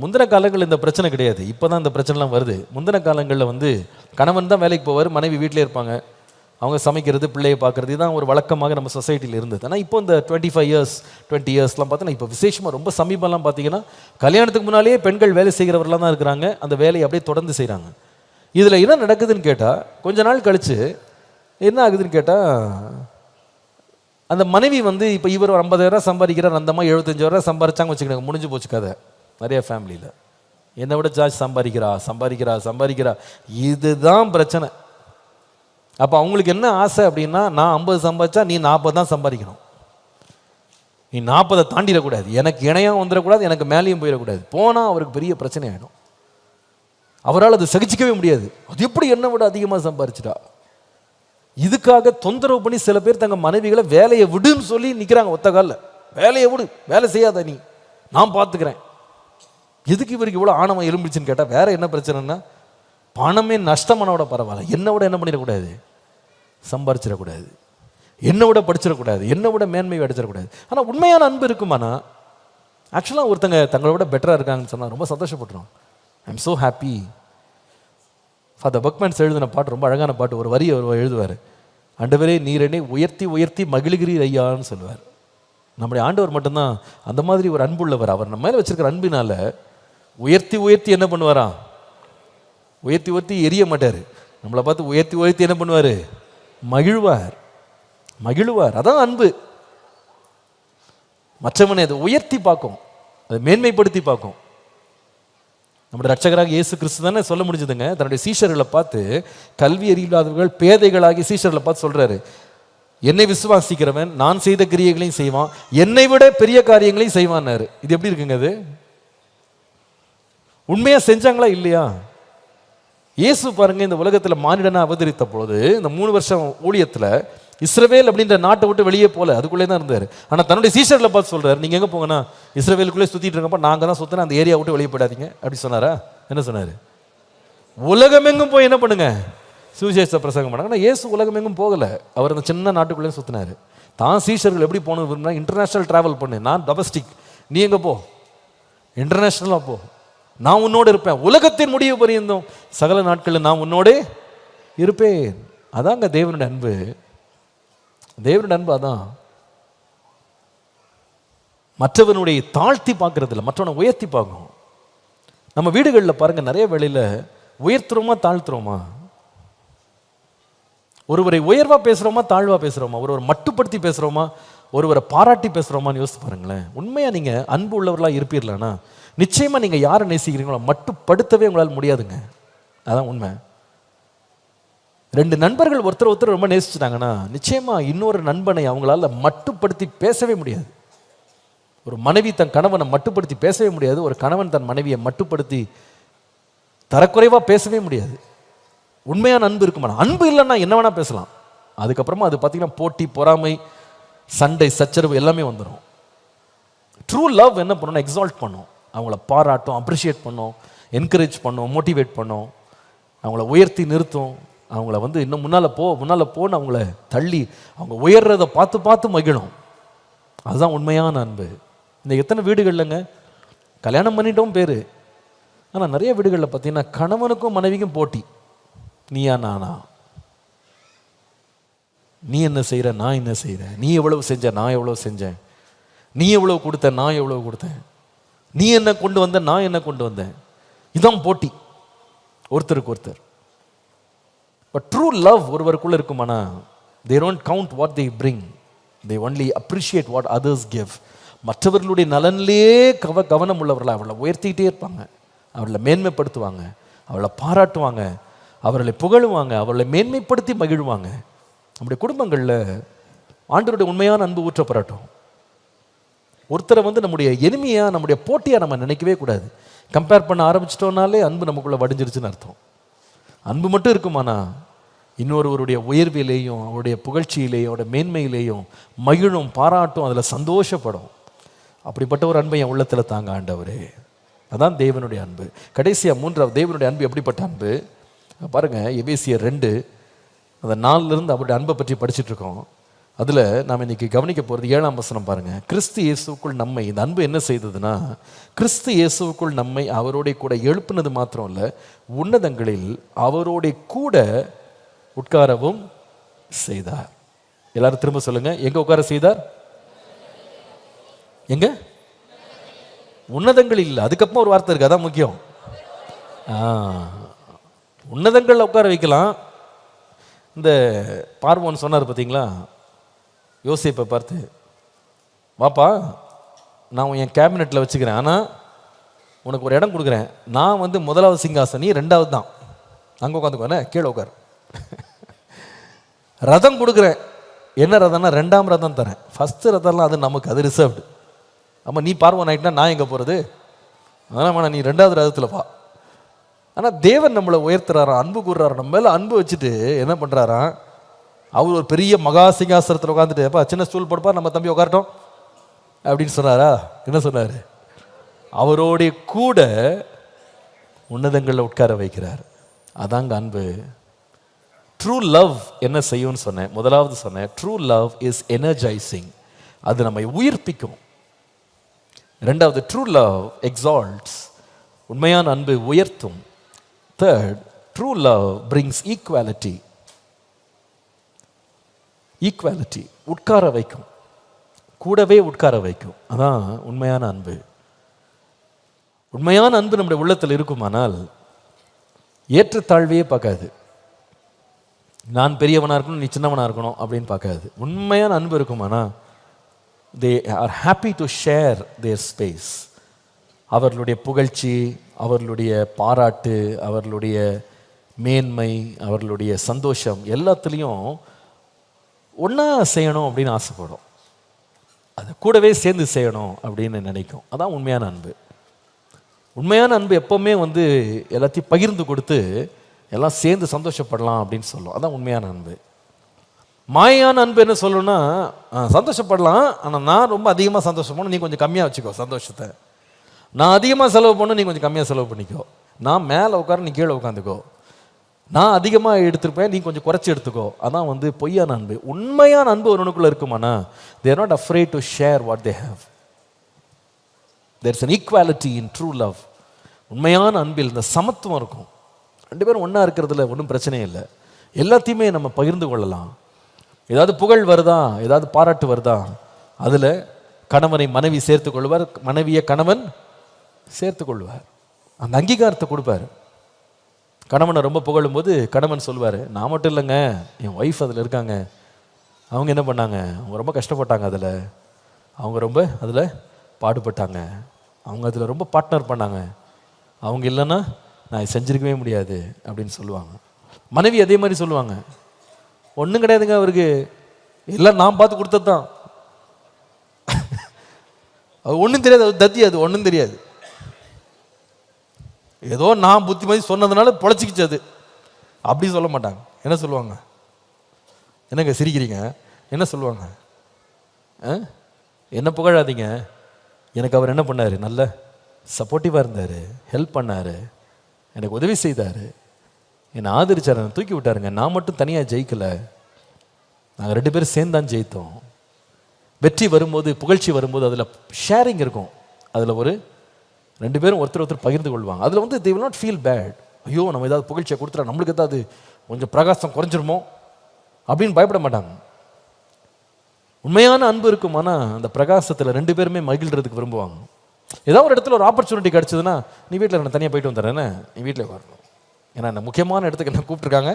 முந்தின காலங்களில் இந்த பிரச்சனை கிடையாது, இப்போ தான் இந்த பிரச்சனைலாம் வருது. முந்தின காலங்களில் வந்து கணவன் தான் வேலைக்கு போவார், மனைவி வீட்டிலே இருப்பாங்க, அவங்க சமைக்கிறது பிள்ளையை பார்க்குறது, இதுதான் ஒரு வழக்கமாக நம்ம சொசைட்டியில் இருந்தது. ஆனால் இப்போ இந்த 20 இயர்ஸ்லாம் பார்த்தீங்கன்னா, இப்போ விசேஷமாக ரொம்ப சமீபம்லாம் பார்த்தீங்கன்னா கல்யாணத்துக்கு முன்னாலேயே பெண்கள் வேலை செய்கிறவர்களாக தான் இருக்கிறாங்க, அந்த வேலையை அப்படியே தொடர்ந்து செய்கிறாங்க. இதில் என்ன நடக்குதுன்னு கேட்டால், கொஞ்ச நாள் கழித்து என்ன ஆகுதுன்னு கேட்டால், அந்த மனைவி வந்து இப்போ இவர் 50,000 சம்பாதிக்கிறார், அந்த அம்மா 75,000 சம்பாதிச்சாங்க வச்சுக்கிட்டாங்க, முடிஞ்சு போச்சு கதை. நிறைய ஃபேமிலியில் என்னை விட ஜாஸ்தி சம்பாதிக்கிறா, இதுதான் பிரச்சனை. அப்போ அவங்களுக்கு என்ன ஆசை அப்படின்னா, நான் 50 சம்பாதிச்சா நீ 40 தான் சம்பாதிக்கணும், நீ 40 தாண்டிடக்கூடாது, எனக்கு இணையாக வந்துடக்கூடாது, எனக்கு மேலேயும் போயிடக்கூடாது. போனால் அவருக்கு பெரிய பிரச்சனை ஆகிடும், அவரால் அது சகிச்சிக்கவே முடியாது. அது எப்படி என்னை விட அதிகமாக சம்பாதிச்சிட்டா. இதுக்காக தொந்தரவு பண்ணி சில பேர் தங்கள் மனைவிகளை வேலையை விடுன்னு சொல்லி நிற்கிறாங்க ஒத்த காலில். வேலையை விடு, வேலை செய்யாத நீ, நான் பார்த்துக்கிறேன். எதுக்கு இவருக்கு இவ்வளோ ஆணவம் எலும்பிடுச்சுன்னு கேட்டால் வேற என்ன பிரச்சனைன்னா, பணமே நஷ்டமானோட பரவாயில்ல, என்னை விட என்ன பண்ணிடக்கூடாது, சம்பாரிச்சிடக்கூடாது, என்னை விட படிச்சிடக்கூடாது, என்னை விட மேன்மை அடைச்சிடக்கூடாது. ஆனால் உண்மையான அன்பு இருக்குமானா, ஆக்சுவலாக ஒருத்தங்க தங்களை விட பெட்டராக இருக்காங்கன்னு சொன்னால் ரொம்ப சந்தோஷப்பட்டுரும். I am so happy. Father Berchmans எழுதின பாட்டு ரொம்ப அழகான பாட்டு. ஒரு வரி அவர் எழுதுவார், ஆண்டவரே நீர் என்னை உயர்த்தி உயர்த்தி மகிழ்கிறீர் ஐயான்னு சொல்லுவார். நம்முடைய ஆண்டவர் மட்டும்தான் அந்த மாதிரி ஒரு அன்புள்ளவர். அவர் நம்ம மேலே வச்சிருக்கிற அன்பினால உயர்த்தி உயர்த்தி என்ன பண்ணுவாராம், உயர்த்தி உயர்த்தி எரிய மாட்டார், நம்மளை பார்த்து உயர்த்தி உயர்த்தி என்ன பண்ணுவார், மகிழ்வார். அதான் அன்பு. மற்றவனை அதை உயர்த்தி பார்க்கும், அதை மேன்மைப்படுத்தி பார்க்கும். நம்முடைய ரட்சகராக இயேசு கிறிஸ்து தானே சொல்ல முடிஞ்சதுங்க. தன்னுடைய சீஷர்களை பார்த்து, கல்வி அறிவில்லாதவர்கள் பேதைகளாகி சீஷர்களை பார்த்து சொல்றாரு, என்னை விசுவாசிக்கிறவன் நான் செய்த கிரியைகளையும் செய்வான், என்னை விட பெரிய காரியங்களையும் செய்வான்னாரு. இது எப்படி இருக்குங்க? அது உண்மையா செஞ்சாங்களா இல்லையா? இயேசு பாருங்க, இந்த உலகத்துல மானிடனை அவதரித்த பொழுது இந்த 3 வருஷம் ஊழியத்துல இஸ்ரவேல் அப்படின்ற நாட்டை விட்டு வெளியே போல, அதுக்குள்ளே தான் இருந்தாரு. ஆனா தன்னுடைய சீஷர்களை பார்த்து சொல்றாரு, நீங்க எங்க போங்கன்னா இஸ்ரவேலுக்குள்ளே சுத்திட்டு இருக்கப்ப நாங்க தான் சுத்தின, அந்த ஏரியா விட்டு வெளியே போயிடாதீங்க அப்படி சொன்னாரா? என்ன சொன்னாரு? உலகமெங்கும் போய் என்ன பண்ணுங்க, சுவிசேஷ பிரசங்கம் பண்ணாங்க. ஆனால் இயேசு உலகமெங்கும் போகல, அவர் அந்த சின்ன நாட்டுக்குள்ளே சுத்தினாரு. தான் சீஷர்கள் எப்படி போகணும் விரும்பினா, இன்டர்நேஷனல் டிராவல் பண்ணு, நான் டொமஸ்டிக், நீ எங்க போ, இன்டர்நேஷனலா போ, நான் உன்னோடு இருப்பேன், உலகத்தின் முடிவு பரியந்தம் சகல நாட்களில் நான் உன்னோடு இருப்பேன். அதாங்க தேவனுடைய அன்பு. தேவனுடைய அன்பு அதான். மற்றவனுடைய தாழ்த்தி பார்க்கறது இல்லை, மற்றவனை உயர்த்தி பார்க்கணும். நம்ம வீடுகளில் பாருங்க, நிறைய வேளையில உயர்த்துறோமா தாழ்த்துறோமா, ஒருவரை உயர்வா பேசுறோமா தாழ்வா பேசுறோமா, ஒருவரை மட்டுப்படுத்தி பேசுறோமா ஒருவரை பாராட்டி பேசுறோமான்னு யோசித்து பாருங்களேன். உண்மையா நீங்க அன்பு உள்ளவர்களா இருப்பீர்களானா நிச்சயமா நீங்க யாரை நேசிக்கிறீங்களோ மட்டுப்படுத்தவே உங்களால் முடியாதுங்க. அதான் உண்மை. 2 நண்பர்கள் ஒருத்தர் ரொம்ப நேசிச்சிட்டாங்கன்னா நிச்சயமா இன்னொரு நண்பனை அவங்களால மட்டுப்படுத்தி பேசவே முடியாது. ஒரு மனைவி தன் கணவனை மட்டுப்படுத்தி பேசவே முடியாது, ஒரு கணவன் தன் மனைவியை மட்டுப்படுத்தி தரக்குறைவா பேசவே முடியாது. உண்மையான அன்பு இருக்குமா? அன்பு இல்லைன்னா என்ன வேணா பேசலாம், அதுக்கப்புறமா அது பார்த்தீங்கன்னா போட்டி, பொறாமை, சண்டை, சச்சரவு எல்லாமே வந்துடும். ட்ரூ லவ் என்ன பண்ணணும்? எக்ஸால்ட் பண்ணும், அவங்கள பாராட்டும், அப்ரிஷியேட் பண்ணும், என்கரேஜ் பண்ணும், மோட்டிவேட் பண்ணும், அவங்கள உயர்த்தி நிறுத்தும், அவங்கள இன்னும் முன்னால் போன்னு அவங்கள தள்ளி அவங்க உயர்றதை பார்த்து மகிழும். அதுதான் உண்மையான அன்பு. இந்த எத்தனை வீடுகள்லங்க கல்யாணம் பண்ணிட்டோம் பேர், ஆனால் நிறைய வீடுகளில் பார்த்தீங்கன்னா கணவனுக்கும் மனைவிக்கும் போட்டி, நீயா நானா, நீ என்ன செய்கிற நான் என்ன செய்கிறேன், நீ எவ்வளவு செஞ்ச நான் எவ்வளோ செஞ்சேன், நீ எவ்வளோ கொடுத்த நான் எவ்வளோ கொடுத்தேன், நீ என்ன கொண்டு வந்த நான் என்ன கொண்டு வந்தேன், இதான் போட்டி ஒருத்தருக்கு ஒருத்தர். பட் ட்ரூ லவ் ஒருவருக்குள்ள இருக்குமானா, they don't count what they bring, they only appreciate what others give. மற்றவர்களுடைய நலனிலேயே கவனம் உள்ளவர்கள் அவளை உயர்த்திக்கிட்டே இருப்பாங்க, அவளை மேன்மைப்படுத்துவாங்க, அவளை பாராட்டுவாங்க, அவர்களை புகழுவாங்க, அவர்களை மேன்மைப்படுத்தி மகிழ்வாங்க. நம்முடைய குடும்பங்களில் ஆண்டவருடைய உண்மையான அன்பு ஊற்றப்படட்டும். ஒருத்தரை நம்முடைய எளிமையா, நம்முடைய போட்டியா நம்ம நினைக்கவே கூடாது. கம்பேர் பண்ண ஆரம்பிச்சிட்டோம்னாலே அன்பு நமக்குள்ள வடிஞ்சிருச்சுன்னு அர்த்தம். அன்பு மட்டும் இருக்குமானா இன்னொருவருடைய உயர்விலேயும் அவருடைய புகழ்ச்சியிலேயும் அவருடைய மேன்மையிலேயும் மகிழும், பாராட்டும், அதில் சந்தோஷப்படும். அப்படிப்பட்ட ஒரு அன்பை என் உள்ளத்தில் தாங்க ஆண்டவரே. அதான் தேவனுடைய அன்பு. கடைசியாக 3வது தேவனுடைய அன்பு எப்படிப்பட்ட அன்பு பாருங்க. எபேசியர் 2 அந்த 4லிருந்து அவருடைய அன்பை பற்றி படிச்சுட்டு இருக்கோம். அதில் நாம் இன்னைக்கு கவனிக்க போகிறது 7ஆம் வசனம் பாருங்க. கிறிஸ்து இயேசுக்குள் நம்மை, இந்த அன்பு என்ன செய்ததுன்னா, கிறிஸ்து இயேசுக்குள் நம்மை அவரோட கூட எழுப்புனது மாத்திரம் இல்லை, உன்னதங்களில் அவரோட கூட உட்காரவும் செய்தார். எல்லாரும் திரும்ப சொல்லுங்க, எங்க உட்கார செய்தார்? எங்க? உன்னதங்கள் இல்லை, அதுக்கப்புறம் ஒரு வார்த்தை இருக்கு, அதான் முக்கியம். உன்னதங்கள் உட்கார வைக்கலாம். இந்த பார்வோன் சொன்னார் பார்த்தீங்களா, யோசேப்பை பார்த்து, வாப்பா நான் என் கேபினெட்டில் வச்சுக்கிறேன், ஆனால் உனக்கு ஒரு இடம் கொடுக்குறேன், நான் 1வது சிங்காசனம், நீ 2வது தான், அங்கே உட்காந்துக்கோனே, கீழே உட்கார். ரதம் கொடுக்குறேன், என்ன ரதம்னா 2ஆம் ரதம் தரேன், ஃபஸ்ட்டு ரதம்லாம் அது நமக்கு, அது ரிசர்வ்டு. ஆமாம், நீ பார்வன் ஆகிட்டுனா நான் எங்கே போகிறது, அதனால் நீ 2வது ரதத்தில் பா. ஆனால் தேவன் நம்மளை உயர்த்துறாராம், அன்பு கூறுறாரு, நம்ம மேலே அன்பு வச்சுட்டு என்ன பண்ணுறாராம், அவர் ஒரு பெரிய மகா சிங்காசனத்தில் உட்காந்துட்டு, எப்பா சின்ன ஸ்டூல் போடுப்பா நம்ம தம்பி உட்காரட்டும் அப்படின்னு சொன்னாரா? என்ன சொன்னார்? அவரோடைய கூட உன்னதங்களில் உட்கார வைக்கிறார். அதாங்க அன்பு. ட்ரூ லவ் என்ன செய்யும்னு சொன்னேன், முதலாவது சொன்னேன், ட்ரூ லவ் இஸ் எனர்ஜைசிங், அது நம்மை உயிர்ப்பிக்கும். 2வது, ட்ரூ லவ் எக்ஸால்ட்ஸ், உண்மையான அன்பு உயர்த்தும். 3rd, true love brings equality, equality உட்கார வைக்கும், கூடவே உட்கார வைக்கும். அதான் உண்மையான அன்பு. உண்மையான அன்பு நம்முடைய உள்ளத்தில் இருக்குமானால் ஏற்றத்தாழ்வையே பார்க்காது, நான் பெரியவனா இருக்கணும் நீ சின்னவனா இருக்கணும் அப்படின்னு பார்க்காது. உண்மையான அன்பு இருக்குமானா they are happy to share their space. அவர்களுடைய புகழ்ச்சி, அவர்களுடைய பாராட்டு, அவர்களுடைய மேன்மை, அவர்களுடைய சந்தோஷம் எல்லாத்துலேயும் ஒன்றா செய்யணும் அப்படின்னு ஆசைப்படும். அது கூடவே சேர்ந்து செய்யணும் அப்படின்னு நினைக்கும். அதான் உண்மையான அன்பு. உண்மையான அன்பு எப்போவுமே எல்லாத்தையும் பகிர்ந்து கொடுத்து எல்லாம் சேர்ந்து சந்தோஷப்படலாம் அப்படின்னு சொல்லும். அதான் உண்மையான அன்பு. மாயான அன்பு என்ன சொல்லணும்னா, சந்தோஷப்படலாம், ஆனால் நான் ரொம்ப அதிகமாக சந்தோஷப்படணும், நீ கொஞ்சம் கம்மியாக வச்சுக்கோ சந்தோஷத்தை. நான் அதிகமாக செலவு பண்ணணும், நீ கொஞ்சம் கம்மியாக செலவு பண்ணிக்கோ. நான் மேலே உட்கார, நீ கீழே உட்காந்துக்கோ. நான் அதிகமாக எடுத்துருப்பேன், நீ கொஞ்சம் குறைச்சி எடுத்துக்கோ. அதான் பொய்யான அன்பு. உண்மையான அன்பு ஒருவனுக்குள்ள இருக்குமானா, they are not afraid to share what they have. There is an equality in true love. உண்மையான அன்பில் இந்த சமத்துவம் இருக்கும். ரெண்டு பேரும் ஒன்றா இருக்கிறதுல ஒன்றும் பிரச்சனையே இல்லை. எல்லாத்தையுமே நம்ம பகிர்ந்து கொள்ளலாம். ஏதாவது புகழ் வருதா, ஏதாவது பாராட்டு வருதா, அதில் கணவனை மனைவி சேர்த்து கொள்வார், மனைவியை கணவன் சேர்த்து கொள்வார். அந்த அங்கீகாரத்தை கொடுப்பார். கணவனை ரொம்ப புகழும்போது கணவன் சொல்வார், நான் மட்டும் இல்லைங்க, என் ஒய்ஃப் அதில் இருக்காங்க, அவங்க என்ன பண்ணாங்க, அவங்க ரொம்ப கஷ்டப்பட்டாங்க, அவங்க ரொம்ப அதில் பாடுபட்டாங்க, அவங்க அதில் ரொம்ப பார்ட்னர் பண்ணாங்க, அவங்க இல்லைன்னா நான் செஞ்சிருக்கவே முடியாது அப்படின்னு சொல்லுவாங்க. மனைவி அதே மாதிரி சொல்லுவாங்க, ஒன்றும் கிடையாதுங்க, அவருக்கு எல்லாம் நான் பார்த்து கொடுத்தது தான், அது ஒன்றும் தெரியாது, அது தத்தி, அது ஒன்றும் தெரியாது, ஏதோ நான் புத்திமதி சொன்னதுனால பொழைச்சிக்கிச்சு அது. அப்படி சொல்ல மாட்டாங்க. என்ன சொல்லுவாங்க? என்னங்க சிரிக்கிறீங்க? என்ன சொல்லுவாங்க? என்ன புகழாதீங்க, எனக்கு அவர் என்ன பண்ணார், நல்ல சப்போர்ட்டிவாக இருந்தார், ஹெல்ப் பண்ணார், எனக்கு உதவி செய்தார், என்னை ஆதரிச்சார், என்னை தூக்கி விட்டாருங்க, நான் மட்டும் தனியாக ஜெயிக்கலை, நாங்கள் ரெண்டு பேரும் சேர்ந்தான் ஜெயித்தோம். வெற்றி வரும்போது, புகழ்ச்சி வரும்போது அதில் ஷேரிங் இருக்கும். அதில் ரெண்டு பேரும் ஒருத்தர் பகிர்ந்து கொள்வாங்க. அதில் they will not feel bad. ஐயோ நம்ம ஏதாவது புகழ்ச்சியை கொடுத்துட்டா நம்மளுக்கு ஏதாவது கொஞ்சம் பிரகாசம் குறைஞ்சிருமோ அப்படின்னு பயப்பட மாட்டாங்க. உண்மையான அன்பு இருக்குமானா அந்த பிரகாசத்தில் ரெண்டு பேருமே மகிழ்றதுக்கு விரும்புவாங்க. ஏதாவது ஒரு இடத்துல ஒரு ஆப்பர்ச்சுனிட்டி கிடச்சிதுன்னா, நீ வீட்டில் நான் தனியாக போயிட்டு வந்துடுறேன்னு, நீ வீட்டில் வரணும், ஏன்னா என்ன முக்கியமான இடத்துக்கு என்ன கூப்பிட்ருக்காங்க,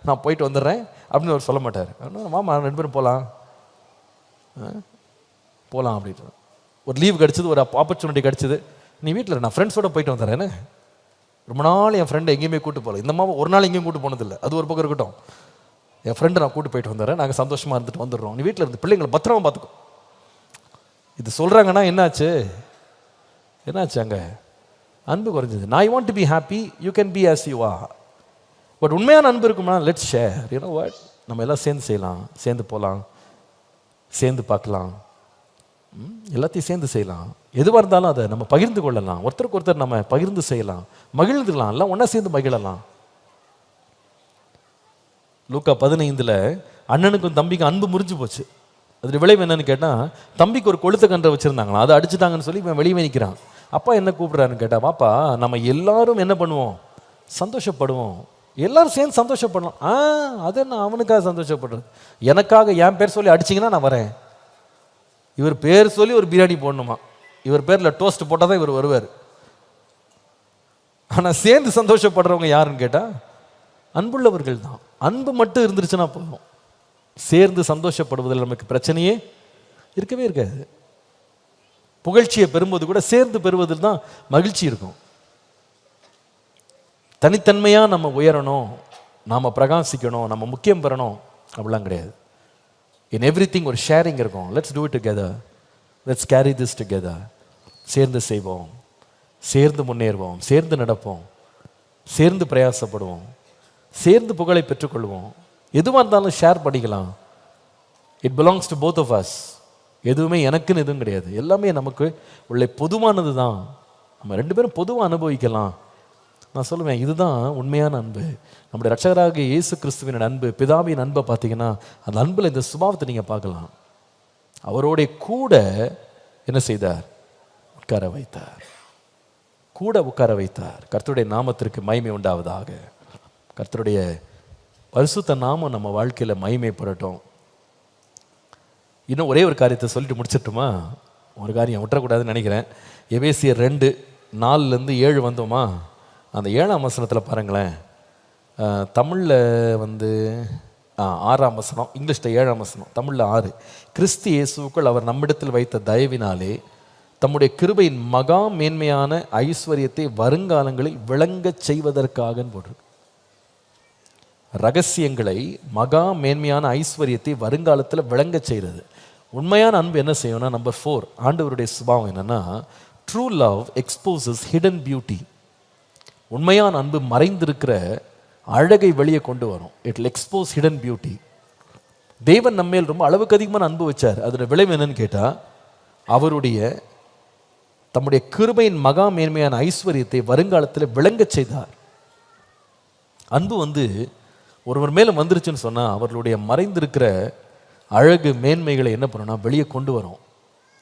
நான் போயிட்டு வந்துடுறேன் அப்படின்னு அவர் சொல்ல மாட்டார். மாமா ரெண்டு பேரும் போகலாம் அப்படின்ட்டு. ஒரு லீவ் கிடச்சிது, ஒரு ஆப்பர்ச்சுனிட்டி கிடச்சிது, நீ வீட்டில் நான் ஃப்ரெண்ட்ஸோடு போயிட்டு வந்துடுறேன்னு. ரொம்ப நாள் என் ஃப்ரெண்டை எங்கேயுமே கூட்டு போகல, இந்த மாதிரி ஒரு நாள் எங்கேயும் கூட்டு போனதில்லை, அது ஒரு பக்கம் இருக்கட்டும், என் ஃப்ரெண்டு நான் கூட்டு போயிட்டு வந்துடுறேன், நாங்கள் சந்தோஷமாக இருந்துட்டு வந்துடுறோம், நீ வீட்டில் இருந்து பிள்ளைங்களை பத்திரமா பார்த்துக்கோ. இது சொல்கிறாங்கன்னா என்னாச்சு அங்கே அன்பு குறைஞ்சது. நான் I want to be happy, you can be as you are. But உண்மையான அன்பு இருக்குமா, லெட்ஸ் ஷேர், யூனோ வாட், நம்ம எல்லாம் சேர்ந்து செய்யலாம், சேர்ந்து போகலாம், சேர்ந்து பார்க்கலாம், எல்லாத்தையும் சேர்ந்து செய்யலாம். எதுவாக இருந்தாலும் அதை நம்ம பகிர்ந்து கொள்ளலாம், ஒருத்தருக்கு ஒருத்தர் நம்ம பகிர்ந்து செய்யலாம், மகிழ்ந்துக்கலாம், எல்லாம் ஒன்றா சேர்ந்து மகிழலாம். லூக்கா 15 அண்ணனுக்கும் தம்பிக்கும் அன்பு முறிஞ்சு போச்சு. அதில் விளைவு என்னன்னு கேட்டால், தம்பிக்கு ஒரு கொளுத்த கன்றை வச்சுருந்தாங்களா, அதை அடிச்சுட்டாங்கன்னு சொல்லி இவன் வெளியே நிற்கிறான். அப்பா என்ன கூப்பிட்றாருன்னு கேட்டா, பாப்பா நம்ம எல்லாரும் என்ன பண்ணுவோம், சந்தோஷப்படுவோம், எல்லாரும் சேர்ந்து சந்தோஷப்படலாம். அது என்ன அவனுக்காக சந்தோஷப்படுறது, எனக்காக என் பேர் சொல்லி அடிச்சிங்கன்னா நான் வரேன், இவர் பேர் சொல்லி ஒரு பிரியாணி போடணுமா, இவர் பேரில் டோஸ்ட் போட்டால் தான் இவர் வருவார். ஆனால் சேர்ந்து சந்தோஷப்படுறவங்க யாருன்னு கேட்டால் அன்புள்ளவர்கள் தான். அன்பு மட்டும் இருந்துருச்சுன்னா போதும், சேர்ந்து சந்தோஷப்படுவதில் நமக்கு பிரச்சனையே இருக்கவே இருக்காது. புகழ்ச்சியை பெறும்போது கூட சேர்ந்து பெறுவதில் தான் மகிழ்ச்சி இருக்கும். தனித்தன்மையாக நம்ம உயரணும், நாம் பிரகாசிக்கணும், நம்ம முக்கியம் பெறணும் அப்படிலாம் கிடையாது. இன் எவ்ரிதிங் ஒரு ஷேரிங் இருக்கும். Let's do it together, let's carry this together. சேர்ந்து செய்வோம், சேர்ந்து முன்னேறுவோம், சேர்ந்து நடப்போம், சேர்ந்து பிரயாசப்படுவோம், சேர்ந்து புகழை பெற்றுக்கொள்வோம். எதுவாக இருந்தாலும் ஷேர் பண்ணிக்கலாம். It belongs to both of us. எதுவுமே எனக்குன்னு எதுவும் கிடையாது, எல்லாமே நமக்கு உள்ள பொதுவானது தான், நம்ம ரெண்டு பேரும் பொதுவாக அனுபவிக்கலாம். நான் சொல்லுவேன், இதுதான் உண்மையான அன்பு. நம்முடைய ரட்சகராகிய இயேசு கிறிஸ்துவின் அன்பு, பிதாவின் அன்பை பார்த்தீங்கன்னா அந்த அன்பில் இந்த சுபாவத்தை நீங்கள் பார்க்கலாம். அவரோட கூட என்ன செய்தார், உட்கார வைத்தார், கூட உட்கார வைத்தார். கர்த்தருடைய நாமத்திற்கு மகிமை உண்டாவதாக. கர்த்தருடைய பரிசுத்த நாமம் நம்ம வாழ்க்கையில் மகிமைப்படட்டும். இன்னும் ஒரே ஒரு காரியத்தை சொல்லிட்டு முடிச்சிட்டுமா, ஒரு காரியம் விட்டுறக்கூடாதுன்னு நினைக்கிறேன். எபேசியர் 2:4-7 வந்தோமா, அந்த 7ஆம் வசனத்தில் பாருங்களேன். தமிழில் 6ஆம் வசனம், இங்கிலீஷில் 7ஆம் வசனம், தமிழில் 6. கிறிஸ்து இயேசுவுக்குள் அவர் நம்மிடத்தில் வைத்த தயவினாலே தம்முடைய கிருபையின் மகா மேன்மையான ஐஸ்வர்யத்தை வருங்காலங்களில் விளங்கச் செய்வதற்காக போட்டிருக்கு. ரகசியங்களை, மகா மேன்மையான ஐஸ்வர்யத்தை வருங்காலத்தில் விளங்க செய்கிறது. உண்மையான அன்பு என்ன செய்யணும்னா, நம்பர் 4, ஆண்டவருடைய சுபாவம் என்னன்னா, true love exposures hidden beauty. உண்மையான அன்பு மறைந்திருக்கிற அழகை வெளியே கொண்டு வரும். It will expose hidden beauty. தேவன் நம்மேல் ரொம்ப அளவுக்கு அதிகமான அன்பு வச்சார். அதோட விளைவு என்னன்னு கேட்டால், அவருடைய தம்முடைய கிருபையின் மகா மேன்மையான ஐஸ்வர்யத்தை வருங்காலத்தில் விளங்க செய்தார். அன்பு ஒருவர் மேலே வந்துருச்சுன்னு சொன்னால், அவர்களுடைய மறைந்திருக்கிற அழகு மேன்மைகளை என்ன பண்ணணும்னா வெளியே கொண்டு வரும்.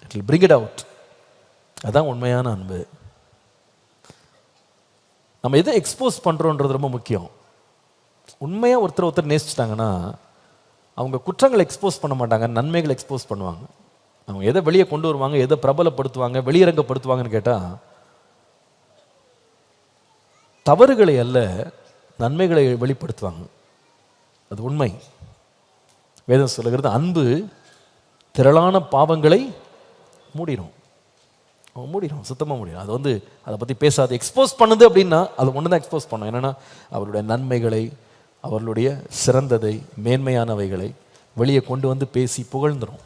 It will bring it out. அதான் உண்மையான அன்பு. நம்ம எதை எக்ஸ்போஸ் பண்ணுறோன்றது ரொம்ப முக்கியம். உண்மையாக ஒருத்தர் நேசிச்சிட்டாங்கன்னா அவங்க குற்றங்களை எக்ஸ்போஸ் பண்ண மாட்டாங்க, நன்மைகளை எக்ஸ்போஸ் பண்ணுவாங்க. அவங்க எதை வெளியே கொண்டு வருவாங்க, எதை பிரபலப்படுத்துவாங்க, வெளியரங்கப்படுத்துவாங்கன்னு கேட்டால், தவறுகளை அல்ல, நன்மைகளை வெளிப்படுத்துவாங்க. அது உண்மை. வேதம் சொல்லுகிறது, அன்பு திரளான பாவங்களை மூடிடும். சுத்தமாக மூடிடும். அது அதை பற்றி பேசாது. எக்ஸ்போஸ் பண்ணுது அப்படின்னா அது ஒன்று தான் எக்ஸ்போஸ் பண்ணும். என்னென்னா, அவருடைய நன்மைகளை, அவர்களுடைய சிறந்ததை, மேன்மையானவைகளை வெளியே கொண்டு வந்து பேசி புகழ்ந்துடும்.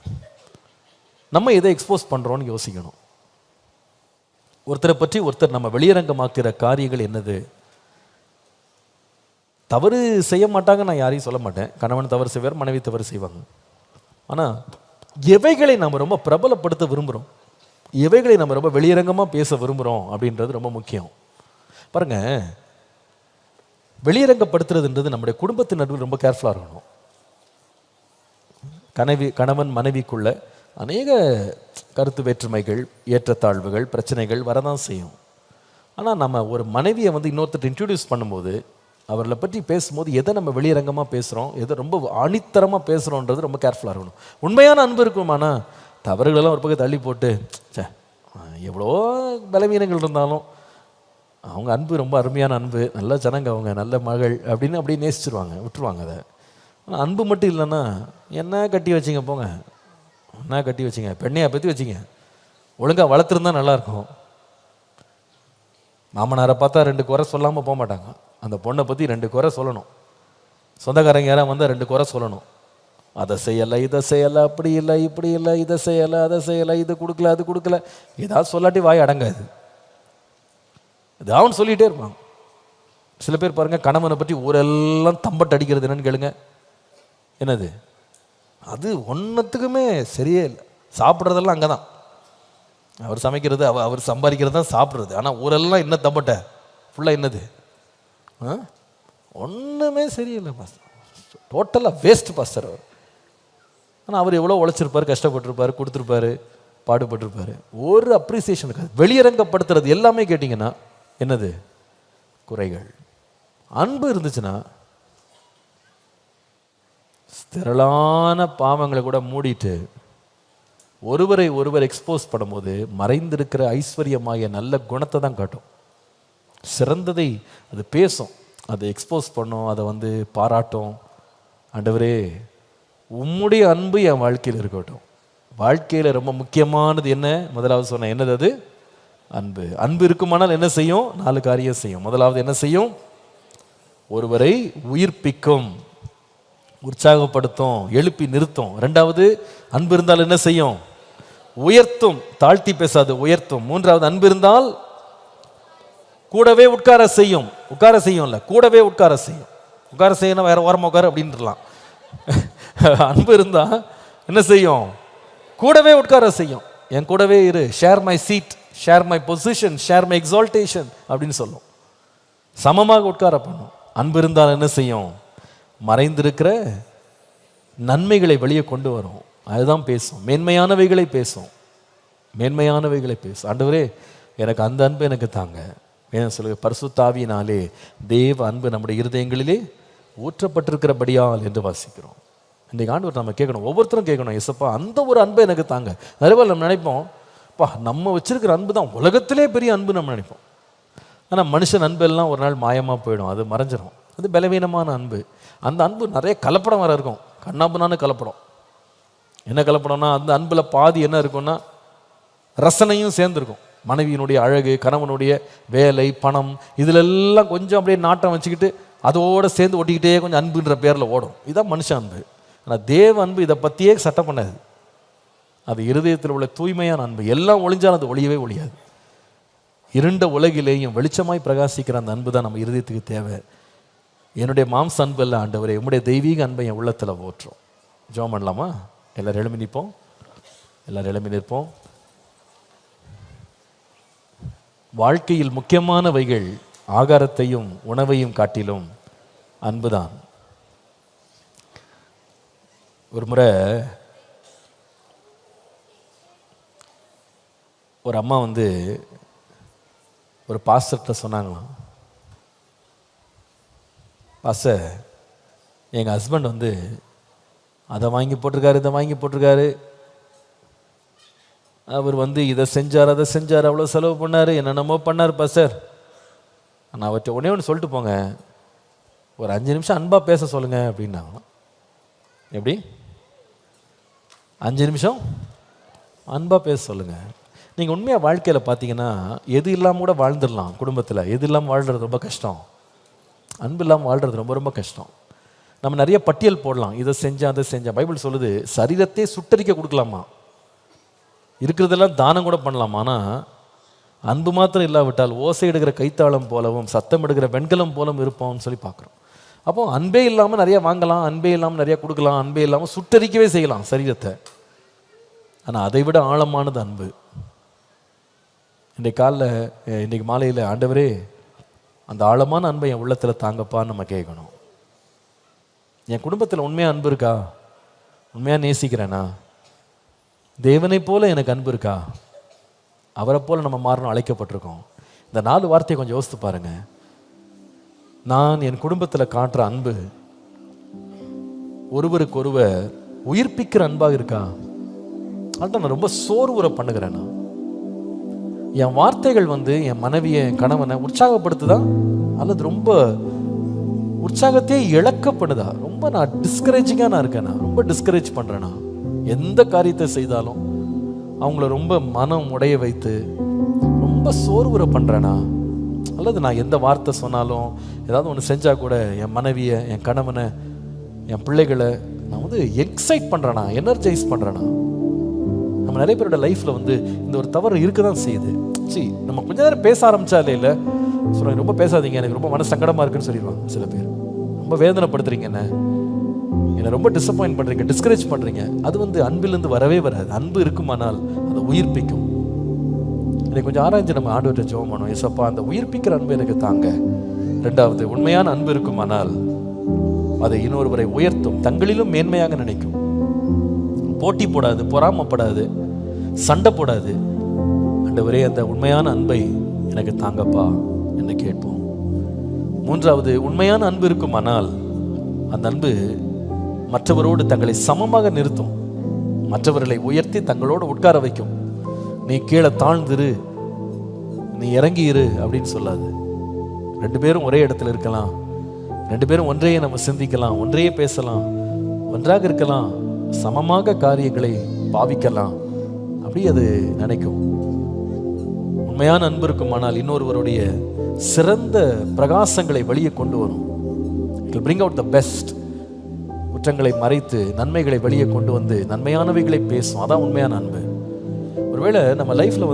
நம்ம எதை எக்ஸ்போஸ் பண்ணுறோன்னு யோசிக்கணும். ஒருத்தரை பற்றி ஒருத்தர் நம்ம வெளியரங்கமாக்குற காரியங்கள் என்னது? தவறு செய்ய மாட்டாங்க, நான் யாரையும் சொல்ல மாட்டேன். கணவன் தவறு செய்வார், மனைவி தவறு செய்வாங்க. ஆனால் எவைகளை நம்ம ரொம்ப பிரபலப்படுத்த விரும்புகிறோம், எவைகளை நம்ம ரொம்ப வெளியரங்கமாக பேச விரும்புகிறோம் அப்படின்றது ரொம்ப முக்கியம். பாருங்க, வெளியரங்கப்படுத்துறதுன்றது நம்முடைய குடும்பத்தின் நடுவில் ரொம்ப கேர்ஃபுல்லாக இருக்கணும். கணவன் மனைவிக்குள்ள அநேக கருத்து வேற்றுமைகள், ஏற்றத்தாழ்வுகள், பிரச்சனைகள் வரதான் செய்யும். ஆனால் நம்ம ஒரு மனைவியை இன்னொருத்தர் இன்ட்ரடியூஸ் பண்ணும்போது, அவர்களை பற்றி பேசும்போது எதை நம்ம வெளியரங்கமாக பேசுகிறோம், எதை ரொம்ப அணித்தரமாக பேசுகிறோன்றது ரொம்ப கேர்ஃபுல்லாக இருக்கணும். உண்மையான அன்பு இருக்குமானா தவறுகளெல்லாம் ஒரு பக்கம் தள்ளி போட்டு, எவ்வளோ பலவீனங்கள் இருந்தாலும் அவங்க அன்பு ரொம்ப அருமையான அன்பு, நல்ல ஜனங்க, அவங்க நல்ல மகள் அப்படின்னு அப்படியே நேசிச்சிருவாங்க, விட்டுருவாங்க அதை. ஆனால் அன்பு மட்டும் இல்லைன்னா, என்ன கட்டி வச்சிங்க போங்க, என்ன கட்டி வச்சிங்க, பெண்ணையா பற்றி வச்சிங்க, ஒழுங்காக வளர்த்துருந்தா நல்லாயிருக்கும். மாமனாரை பார்த்தா 2 குறை சொல்லாமல் போக மாட்டாங்க. அந்த பொண்ணை பற்றி 2 குறை சொல்லணும். சொந்தக்காரங்க யாராவது வந்தால் 2 குறை சொல்லணும். அதை செய்யலை, இதை செய்யலை, அப்படி இல்லை, இப்படி இல்லை, இதை செய்யலை, அதை செய்யலை, இது கொடுக்கல, அது கொடுக்கல, ஏதாவது சொல்லாட்டி வாய் அடங்காது. ஏதாவது சொல்லிகிட்டே இருப்பாங்க. சில பேர் பாருங்கள், கணவனை பற்றி ஊரெல்லாம் தம்பட்டு அடிக்கிறது என்னன்னு கேளுங்க. என்னது அது? ஒன்றுத்துக்குமே சரியே இல்லை. சாப்பிட்றதெல்லாம் அங்கே தான், அவர் சமைக்கிறது, அவர் சம்பாதிக்கிறது தான் சாப்பிட்றது. ஆனால் ஊரெல்லாம் என்ன தம்பட்ட ஃபுல்லாக என்னது? ஒன்றுமே சரியில்லை பாஸ்டர், டோட்டலாக வேஸ்ட் பாஸ்டர் அவர். ஆனால் அவர் எவ்வளோ உழைச்சிருப்பார், கஷ்டப்பட்டிருப்பார், கொடுத்துருப்பாரு, பாடுபட்டிருப்பார். ஒரு அப்ரிசியேஷன் இருக்காது. வெளியரங்கப்படுத்துறது எல்லாமே கேட்டிங்கன்னா என்னது? குறைகள். அன்பு இருந்துச்சுன்னா திரளான பாவங்களை கூட மூடிட்டு ஒருவரை ஒருவர் எக்ஸ்போஸ் பண்ணும்போது மறைந்திருக்கிற ஐஸ்வர்யமாகிய நல்ல குணத்தை தான் காட்டும். சிறந்ததை அது பேசும், அதை எக்ஸ்போஸ் பண்ணும், அதை பாராட்டும். ஆண்டவரே, உம்முடைய அன்பு என் வாழ்க்கையில் இருக்கட்டும். வாழ்க்கையில் ரொம்ப முக்கியமானது என்ன? முதலாவது சொன்ன என்னது? அது அன்பு. அன்பு இருக்குமானால் என்ன செய்யும்? 4 காரியம் செய்யும். முதலாவது என்ன செய்யும்? ஒருவரை உயிர்ப்பிக்கும், உற்சாகப்படுத்தும், எழுப்பி நிறுத்தும். 2வது அன்பு இருந்தால் என்ன செய்யும்? உயர்த்தும், தாழ்த்தி பேசாது, உயர்த்தும். 3வது அன்பு இருந்தால் கூடவே உட்கார செய்யும். உட்கார செய்யும்ல, கூடவே உட்கார செய்யும். உட்கார செய்யணும், வேற ஓரமாக உட்கார அப்படின்ட்டுலாம். அன்பு இருந்தா என்ன செய்யும்? கூடவே உட்கார செய்யும். என் கூடவே இரு, share my seat, share my position, share my exaltation அப்படின்னு சொல்லும். சமமாக உட்கார பண்ணும். அன்பு இருந்தால் என்ன செய்யும்? மறைந்திருக்கிற நன்மைகளை வெளியே கொண்டு வரும். அதுதான் பேசும், மேன்மையானவைகளை பேசும், மேன்மையானவைகளை பேசும். ஆண்டவரே, எனக்கு அந்த அன்பு எனக்கு தாங்க. ஏன் சொல்லுங்க, பரிசுத்த ஆவியினாலே தேவ அன்பு நம்முடைய இருதயங்களிலே ஊற்றப்பட்டிருக்கிறபடியால் என்று வாசிக்கிறோம். இன்றைக்கு ஆண்டவர் நம்ம கேட்கணும், ஒவ்வொருத்தரும் கேட்கணும், எசப்பா அந்த ஒரு அன்பை எனக்கு தாங்க. நிறைய பேர் நம்ம நினைப்போம், பா நம்ம வச்சிருக்கிற அன்பு தான் உலகத்திலே பெரிய அன்பு நம்ம நினைப்போம். ஆனால் மனுஷன் அன்பு எல்லாம் ஒரு நாள் மாயமாக போயிடும், அது மறைஞ்சிடும். அது பலவீனமான அன்பு. அந்த அன்பு நிறைய கலப்படம் வர இருக்கும், கண்ணாப்புனான்னு கலப்படம். என்ன கலப்படம்னா, அந்த அன்பில் பாதி என்ன இருக்குன்னா ரசனையும் சேர்ந்துருக்கும். மனைவியினுடைய அழகு, கணவனுடைய வேலை, பணம், இதிலெல்லாம் கொஞ்சம் அப்படியே நாட்டம் வச்சுக்கிட்டு அதோடு சேர்ந்து ஒட்டிக்கிட்டே கொஞ்சம் அன்புன்ற பேரில் ஓடும். இதுதான் மனுஷ அன்பு. ஆனால் தேவ அன்பு இதை பற்றியே சட்டம் பண்ணாது. அது இருதயத்தில் உள்ள தூய்மையான அன்பு. எல்லாம் ஒளிஞ்சாலும் அது ஒளியவே ஒழியாது. இருண்ட உலகிலேயும் வெளிச்சமாய் பிரகாசிக்கிற அந்த அன்பு தான் நம்ம இருதயத்துக்கு தேவை. என்னுடைய மாம்ச அன்பு அல்ல ஆண்டவரே, உம்முடைய தெய்வீக அன்பை என் உள்ளத்தில் ஓற்றும். ஜெபம் பண்ணலாமா? எல்லாரும் எழும்பி நிற்போம். எல்லாரும் எழும்பி நிற்போம். வாழ்க்கையில் முக்கியமானவைகள் ஆகாரத்தையும் உணவையும் காட்டிலும் அன்புதான். ஒரு முறை ஒரு அம்மா ஒரு பாஸ்டர்கிட்ட சொன்னாங்களாம், பாஸ்டர், எங்கள் ஹஸ்பண்ட் அதை வாங்கி போட்டிருக்காரு, இதை வாங்கி போட்டிருக்காரு, அவர் இதை செஞ்சார், அதை செஞ்சார், அவ்வளோ செலவு பண்ணார், என்னென்னமோ பண்ணார் பாஸ்டர். நான் அவர்கிட்ட ஒன்று சொல்லிட்டு போங்க, ஒரு 5 நிமிஷம் அன்பாக பேச சொல்லுங்கள் அப்படின்னாங்களாம். எப்படி? 5 நிமிஷம் அன்பாக பேச சொல்லுங்கள். நீங்கள் உண்மையாக வாழ்க்கையில் பார்த்தீங்கன்னா எது இல்லாமல் கூட வாழ்ந்துடலாம். குடும்பத்தில் எது இல்லாமல் வாழ்கிறது ரொம்ப கஷ்டம். அன்பு இல்லாமல் வாழ்கிறது ரொம்ப ரொம்ப கஷ்டம். நம்ம நிறைய பட்டியல் போடலாம், இதை செஞ்சேன், அதை செஞ்சேன். பைபிள் சொல்லுது சரீரத்தை சுட்டரிக்க கொடுக்கலாமா, இருக்கிறதெல்லாம் தானம் கூட பண்ணலாமா. ஆனால் அன்பு மாத்திரம் இல்லாவிட்டால் ஓசை எடுக்கிற கைத்தாளம் போலவும் சத்தம் எடுக்கிற வெண்கலம் போலவும் இருப்போம்னு சொல்லி பார்க்குறோம். அப்போ அன்பே இல்லாமல் நிறைய வாங்கலாம், அன்பே இல்லாமல் நிறைய கொடுக்கலாம், அன்பே இல்லாமல் சுட்டரிக்கவே செய்யலாம் சரீரத்தை. ஆனால் அதை விட ஆழமானது அன்பு. இன்றைக்கு மாலையில் ஆண்டவரே அந்த ஆழமான அன்பை என் உள்ளத்தில் தாங்கப்பான்னு நம்ம கேட்கணும். என் குடும்பத்தில் உண்மையாக அன்பு இருக்கா? உண்மையாக நேசிக்கிறேனா? தேவனை போல எனக்கு அன்பு இருக்கா? அவரை போல நம்ம மாறணும், அழைக்கப்பட்டிருக்கோம். இந்த 4 வார்த்தையை கொஞ்சம் யோசித்து பாருங்க. நான் என் குடும்பத்தில் காட்டுற அன்பு ஒருவருக்கொருவர் உயிர்ப்பிக்கிற அன்பாக இருக்கா? அதுதான் நான் ரொம்ப சோர்வுற பண்ணுகிறேன்னா. என் வார்த்தைகள் என் மனைவியை, என் கணவனை உற்சாகப்படுத்துதா அல்லது ரொம்ப உற்சாகத்தையே இழக்கப்படுதா? ரொம்ப நான் டிஸ்கரேஜிங்காக நான் இருக்கேனா? ரொம்ப டிஸ்கரேஜ் பண்ணுறேனா? எந்த காரியத்தை செய்தாலும் அவங்கள ரொம்ப மனம் உடைய வைத்து ரொம்ப சோர்வுற பண்ணுறேனா? அல்லது நான் எந்த வார்த்தை சொன்னாலும் ஏதாவது ஒன்று செஞ்சால் கூட என் மனைவியை, என் கணவனை, என் பிள்ளைகளை நான் எக்ஸைட் பண்ணுறேனா, எனர்ஜைஸ் பண்ணுறேனா? நம்ம நிறைய பேரோட லைஃப்பில் இந்த ஒரு தவறு இருக்க தான் செய்யுது. நம்ம கொஞ்ச நேரம் பேச ஆரம்பித்தாலே இல்லை சொல்லுவாங்க, ரொம்ப பேசாதீங்க, எனக்கு ரொம்ப மன சங்கடமாக இருக்குன்னு சொல்லிடுவாங்க. சில பேர் ரொம்ப வேதனைப்படுத்துறீங்க, என்னை ரொம்ப டிசப்பாயிண்ட் பண்ணுறீங்க, டிஸ்கரேஜ் பண்ணுறீங்க. அது அன்பிலிருந்து வரவே வராது. அன்பு இருக்குமானால் அதை உயிர்ப்பிக்கும். இதை கொஞ்சம் ஆராய்ஞ்சு நம்ம ஆண்டவர்கிட்ட ஜெபம் பண்ணுவோம். ஏசப்பா, அந்த உயிர்ப்பிக்கிற அன்பு எனக்கு தாங்க. 2வது, உண்மையான அன்பு இருக்குமானால் அதை இன்னொருவரை உயர்த்தும், தங்களிலும் மேன்மையாக நினைக்கும். போட்டி போடாது, பொறாமப்படாது, சண்டை போடாது. ஆண்டவரே, அந்த உண்மையான அன்பை எனக்கு தாங்கப்பா என்று கேட்போம். 3வது, உண்மையான அன்பு இருக்குமானால் அந்த அன்பு மற்றவரோடு தங்களை சமமாக நிறுத்தும், மற்றவர்களை உயர்த்தி தங்களோடு உட்கார வைக்கும். நீ கீழே தாழ்ந்துரு, நீ இறங்கி இரு அப்படின்னு சொல்லாது. 2 பேரும் ஒரே இடத்துல இருக்கலாம், 2 பேரும் ஒன்றையே நம்ம சிந்திக்கலாம், ஒன்றையே பேசலாம், ஒன்றாக இருக்கலாம், சமமாக காரியங்களை பாவிக்கலாம். அப்படி அது நினைக்கும். உண்மையான அன்பு இருக்குமானால் இன்னொருவருடைய சிறந்த பிரகாசங்களை வெளியே கொண்டு வரும். It will bring out the best. குற்றங்களை மறைத்து நன்மைகளை வெளியே கொண்டு நன்மையானவைகளை பேசும். அதான் உண்மையான அன்பு. ஒருவேளை நம்ம லைஃப்ல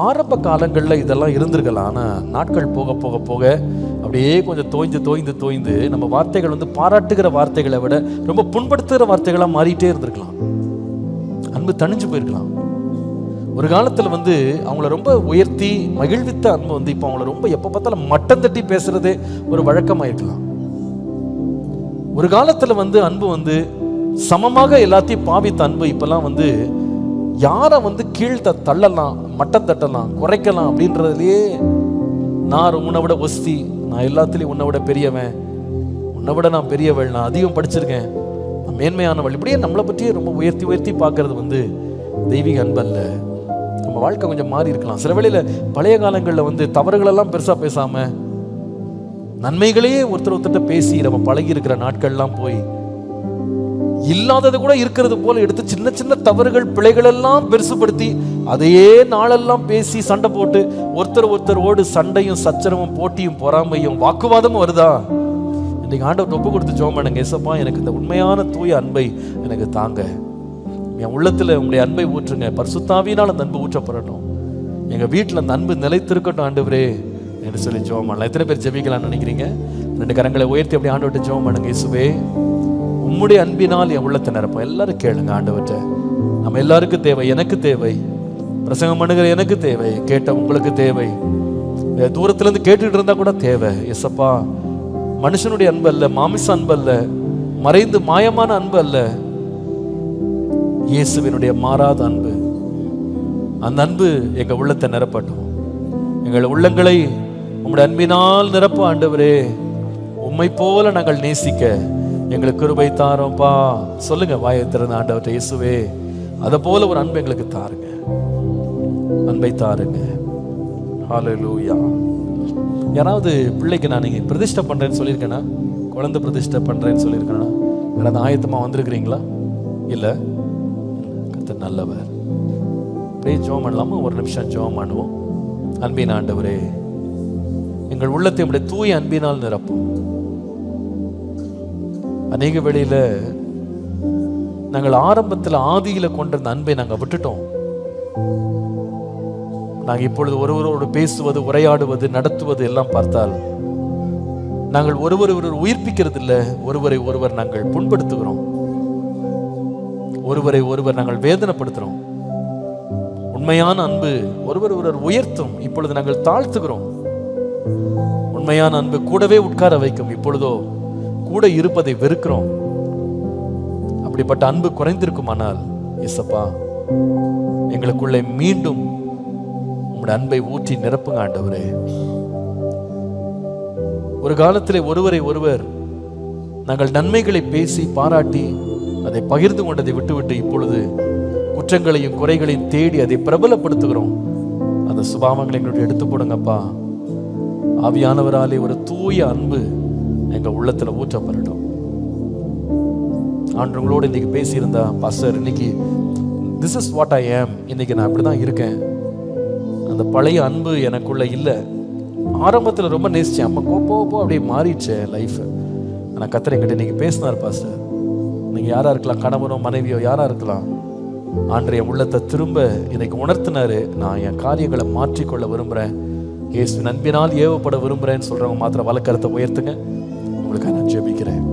ஆரம்ப காலங்களில் இதெல்லாம் இருந்திருக்கலாம். ஆனால் நாட்கள் போக போக போக அப்படியே கொஞ்சம் தோய்ந்து நம்ம வார்த்தைகள் பாராட்டுகிற வார்த்தைகளை விட ரொம்ப புண்படுத்துகிற வார்த்தைகளாக மாறிட்டே இருந்திருக்கலாம். அன்பு தணிஞ்சு போயிருக்கலாம். ஒரு காலத்தில் அவங்கள ரொம்ப உயர்த்தி மகிழ்வித்த அன்பு இப்போ அவங்கள ரொம்ப எப்போ பார்த்தாலும் மட்டம் தட்டி பேசுறதே ஒரு வழக்கமாயிருக்கலாம். ஒரு காலத்தில் அன்பு சமமாக எல்லாத்தையும் பாவித்த அன்பு இப்பெல்லாம் யாரை கீழ்த்த தள்ளலாம், மட்டம் தட்டலாம், குறைக்கலாம் அப்படின்றதுலையே நான் உன்னை விட ஒஸ்தி, நான் எல்லாத்துலேயும் உன்னை விட பெரியவன், உன்னை விட நான் பெரியவள், நான் அதிகம் படிச்சிருக்கேன், நான் மேன்மையானவள், இப்படியே நம்மளை பற்றியே ரொம்ப உயர்த்தி பார்க்கறது தெய்வீக அன்பு அல்ல. நம்ம வாழ்க்கை கொஞ்சம் மாறி இருக்கலாம். சில வேளையில் பழைய காலங்களில் தவறுகளெல்லாம் பெருசாக பேசாமல் நன்மைகளையே ஒருத்தர்கிட்ட பேசி நம்ம பழகி இருக்கிற நாட்கள்லாம் போய் இல்லாதது கூட இருக்கிறது போல எடுத்து சின்ன சின்ன தவறுகள் பிழைகள் எல்லாம் பெருசுபடுத்தி அதையே நாளெல்லாம் பேசி சண்டை போட்டு ஒருத்தரோடு சண்டையும் சச்சரவும் போட்டியும் பொறாமையும் வாக்குவாதமும் வருதா? இன்னைக்கு ஆண்டவர் ஒப்பு கொடுத்து ஜெபம் பண்ணுங்க. ஏசப்பா, எனக்கு இந்த உண்மையான தூய அன்பை எனக்கு தாங்க. என் உள்ளத்துல உங்களுடைய அன்பை ஊற்றுங்க. பரிசுத்தாவியினால் அந்த அன்பு ஊற்றப்படணும். எங்க வீட்டில் அந்த அன்பு நிலைத்திருக்கட்டும் ஆண்டவரே என்று சொல்லி ஜெபம் பண்ணலாம். எத்தனை பேர் ஜெபிக்கலாம்னு நினைக்கிறீங்க? 2 கரங்களை உயர்த்தி அப்படி ஆண்டவர்கிட்ட ஜெபம் பண்ணுங்க. இயேசுவே, உம்முடைய அன்பினால் என் உள்ளத்தை நிரப்போம். எல்லாரும் கேளுங்க ஆண்டவர்கிட்ட. நம்ம எல்லாருக்கும் தேவை. எனக்கு தேவை, பிரசங்கம் பண்ணுகிற எனக்கு தேவை, கேட்ட உங்களுக்கு தேவை, தூரத்துல இருந்து கேட்டுட்டு இருந்தா கூட தேவை. எஸ்அப்பா, மனுஷனுடைய அன்பு அல்ல, மாமிச அன்பு அல்ல, மறைந்து மாயமான அன்பு அல்ல, இயேசுவினுடைய மாறாத அன்பு. அந்த அன்பு எங்க உள்ளத்தை நிரப்பட்டும். எங்கள் உள்ளங்களை உம்முடைய அன்பினால் நிரப்ப ஆண்டவரே. உம்மை போல நாங்கள் நேசிக்க எங்களுக்கு கிருபை தாரோம்ப்பா. சொல்லுங்க வாயை திறந்த ஆண்டவர்கிட்ட, இயேசுவே, அதை போல ஒரு அன்பு எங்களுக்கு தாருங்க, அன்பை தாருங்க. ஹல்லேலூயா. யாராவது பிள்ளைக்கு நான் நீங்க பிரதிஷ்டை பண்றேன்னு சொல்லியிருக்கேனா? குழந்தை பிரதிஷ்டை பண்றேன்னு சொல்லியிருக்கேனா? யாராவது ஆயத்தமா வந்திருக்கிறீங்களா? இல்ல? கர்த்தர் நல்லவர். அப்படியே ஜெபம் பண்ணலாமா? ஒரு நிமிஷம் ஜெபம் பண்ணுவோம். அன்பின் ஆண்டவரே, எங்கள் உள்ளத்தை உடைய தூய அன்பினால் நிரப்பும். அநேக வேளையில நாங்கள் ஆரம்பத்தில் ஆதியில கொண்டிருந்த அன்பை நாங்கள் விட்டுட்டோம். நாங்கள் இப்பொழுது ஒருவரோடு பேசுவது, உரையாடுவது, நடத்துவது எல்லாம் பார்த்தால் நாங்கள் ஒருவர் உயிர்ப்பிக்கிறது இல்லை. ஒருவரை ஒருவர் நாங்கள் புண்படுத்துகிறோம், ஒருவரை ஒருவர் நாங்கள் வேதனைப்படுத்துகிறோம். உண்மையான அன்பு ஒருவர் உயர்த்தும், இப்பொழுது நாங்கள் தாழ்த்துகிறோம். உண்மையான அன்பு கூடவே உட்கார வைக்கும், இப்பொழுதோ கூட இருப்பதை வெறுக்கிறோம். அப்படிப்பட்ட அன்பு குறைந்திருக்குமானால் இயேசப்பா, எங்களுக்குள்ளே மீண்டும் உம்முடைய அன்பை ஊற்றி நிரப்புங்க ஆண்டவரே. ஒரு காலத்திலே ஒருவரை ஒருவர் நாங்கள் நன்மைகளை பேசி பாராட்டி அதை பகிர்ந்து கொண்டதை விட்டுவிட்டு இப்பொழுது குற்றங்களையும் குறைகளையும் தேடி அதை பிரபலப்படுத்துகிறோம். அந்த சுபாவங்களை எங்களுடைய எடுத்து போடுங்கப்பா. ஆவியானவராலே ஒரு தூய அன்பு எங்க உள்ளத்துல ஊற்றப்படட்டும். ஆண்டவங்களோடு இன்னைக்கு பேசியிருந்தா, பாஸ்டர் இன்னைக்கு திஸ் இஸ் வாட் ஐ ஆம், இன்னைக்கு நான் அப்படிதான் இருக்கேன், அந்த பழைய அன்பு எனக்குள்ள இல்லை. ஆரம்பத்தில் ரொம்ப நேசிச்சேன், அம்மா போ அப்படியே மாறிடுச்சு லைஃப். ஆனால் கர்த்தர் என்கிட்ட இன்னைக்கு பேசினார், பாஸ்டர் நீங்க யாரா இருக்கலாம், கணவனோ மனைவியோ யாரா இருக்கலாம், ஆண்டவர் என் உள்ளத்தை திரும்ப இன்னைக்கு உணர்த்தினாரு. நான் என் காரியங்களை மாற்றிக்கொள்ள விரும்புகிறேன், இயேசுவின் அன்பினால் ஏவப்பட விரும்புகிறேன்னு சொல்கிறவங்க மாத்திரம் வலக்கரத்தை உயர்த்துங்க. உங்களுக்காக நான் ஜெபிக்கிறேன்.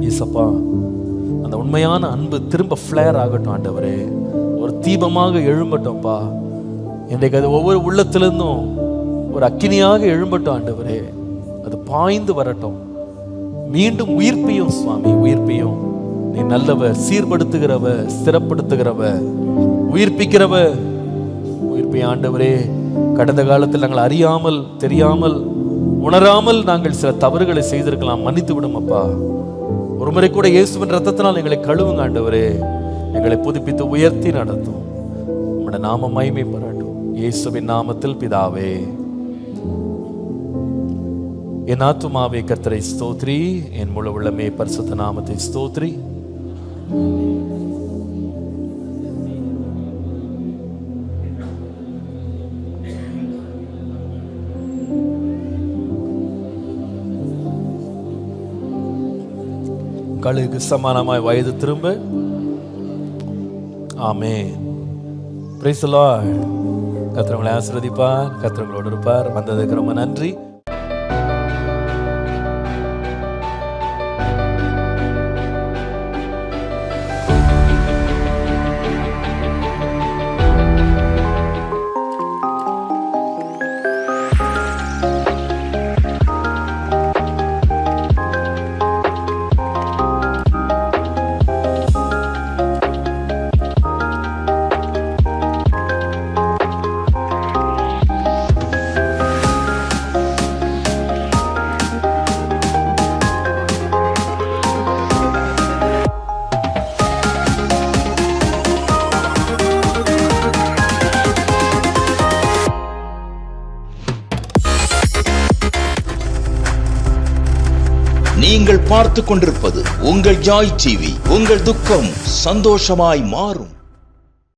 ஈசப்பா, அந்த உண்மையான அன்பு திரும்ப ஃப்ளேர் ஆகட்டும் ஆண்டவரே, ஒரு தீபமாக எழும்பட்டோம்ப்பா. இன்றைக்கு அது ஒவ்வொரு உள்ளத்திலிருந்தும் ஒரு அக்கினியாக எழும்பட்டும் ஆண்டவரே. அது பாய்ந்து வரட்டும், மீண்டும் உயிர்ப்பையும் சுவாமி, உயிர்ப்பையும். நீ நல்லவர், சீர்படுத்துகிறவர், ஸ்திரப்படுத்துகிறவர், உயிர்ப்பிக்கிறவர். உயிர்ப்பை ஆண்டவரே, கடந்த காலத்தில் நாங்கள் அறியாமல், தெரியாமல், உணராமல் நாங்கள் சில தவறுகளை செய்திருக்கலாம், மன்னித்து விடும் அப்பா. ஒரு முறை கூட இயேசுவின் ரத்தத்தினால் எங்களை கழுவுங்க ஆண்டவரே. எங்களை புதுப்பித்து உயர்த்தி நடத்தும். உம்முடைய நாமம் மகிமை பெறட்டும், இயேசுவின் நாமத்தில் பிதாவே. என் ஆத்துமாவே கர்த்தரை ஸ்தோத்ரி, என் முழு உள்ளமே பரிசுத்த நாமத்தை ஸ்தோத்ரி. கழுகுக்கு சமானமாய் வயது திரும்ப. ஆமென். Praise the Lord. கர்த்தர் உங்களை ஆசீர்வதிப்பார், கர்த்தர் உங்களோடு இருப்பார். வந்ததுக்கு ரொம்ப நன்றி. நீங்கள் பார்த்து கொண்டிருப்பது உங்கள் ஜாய் டிவி. உங்கள் துக்கம் சந்தோஷமாய் மாறும்.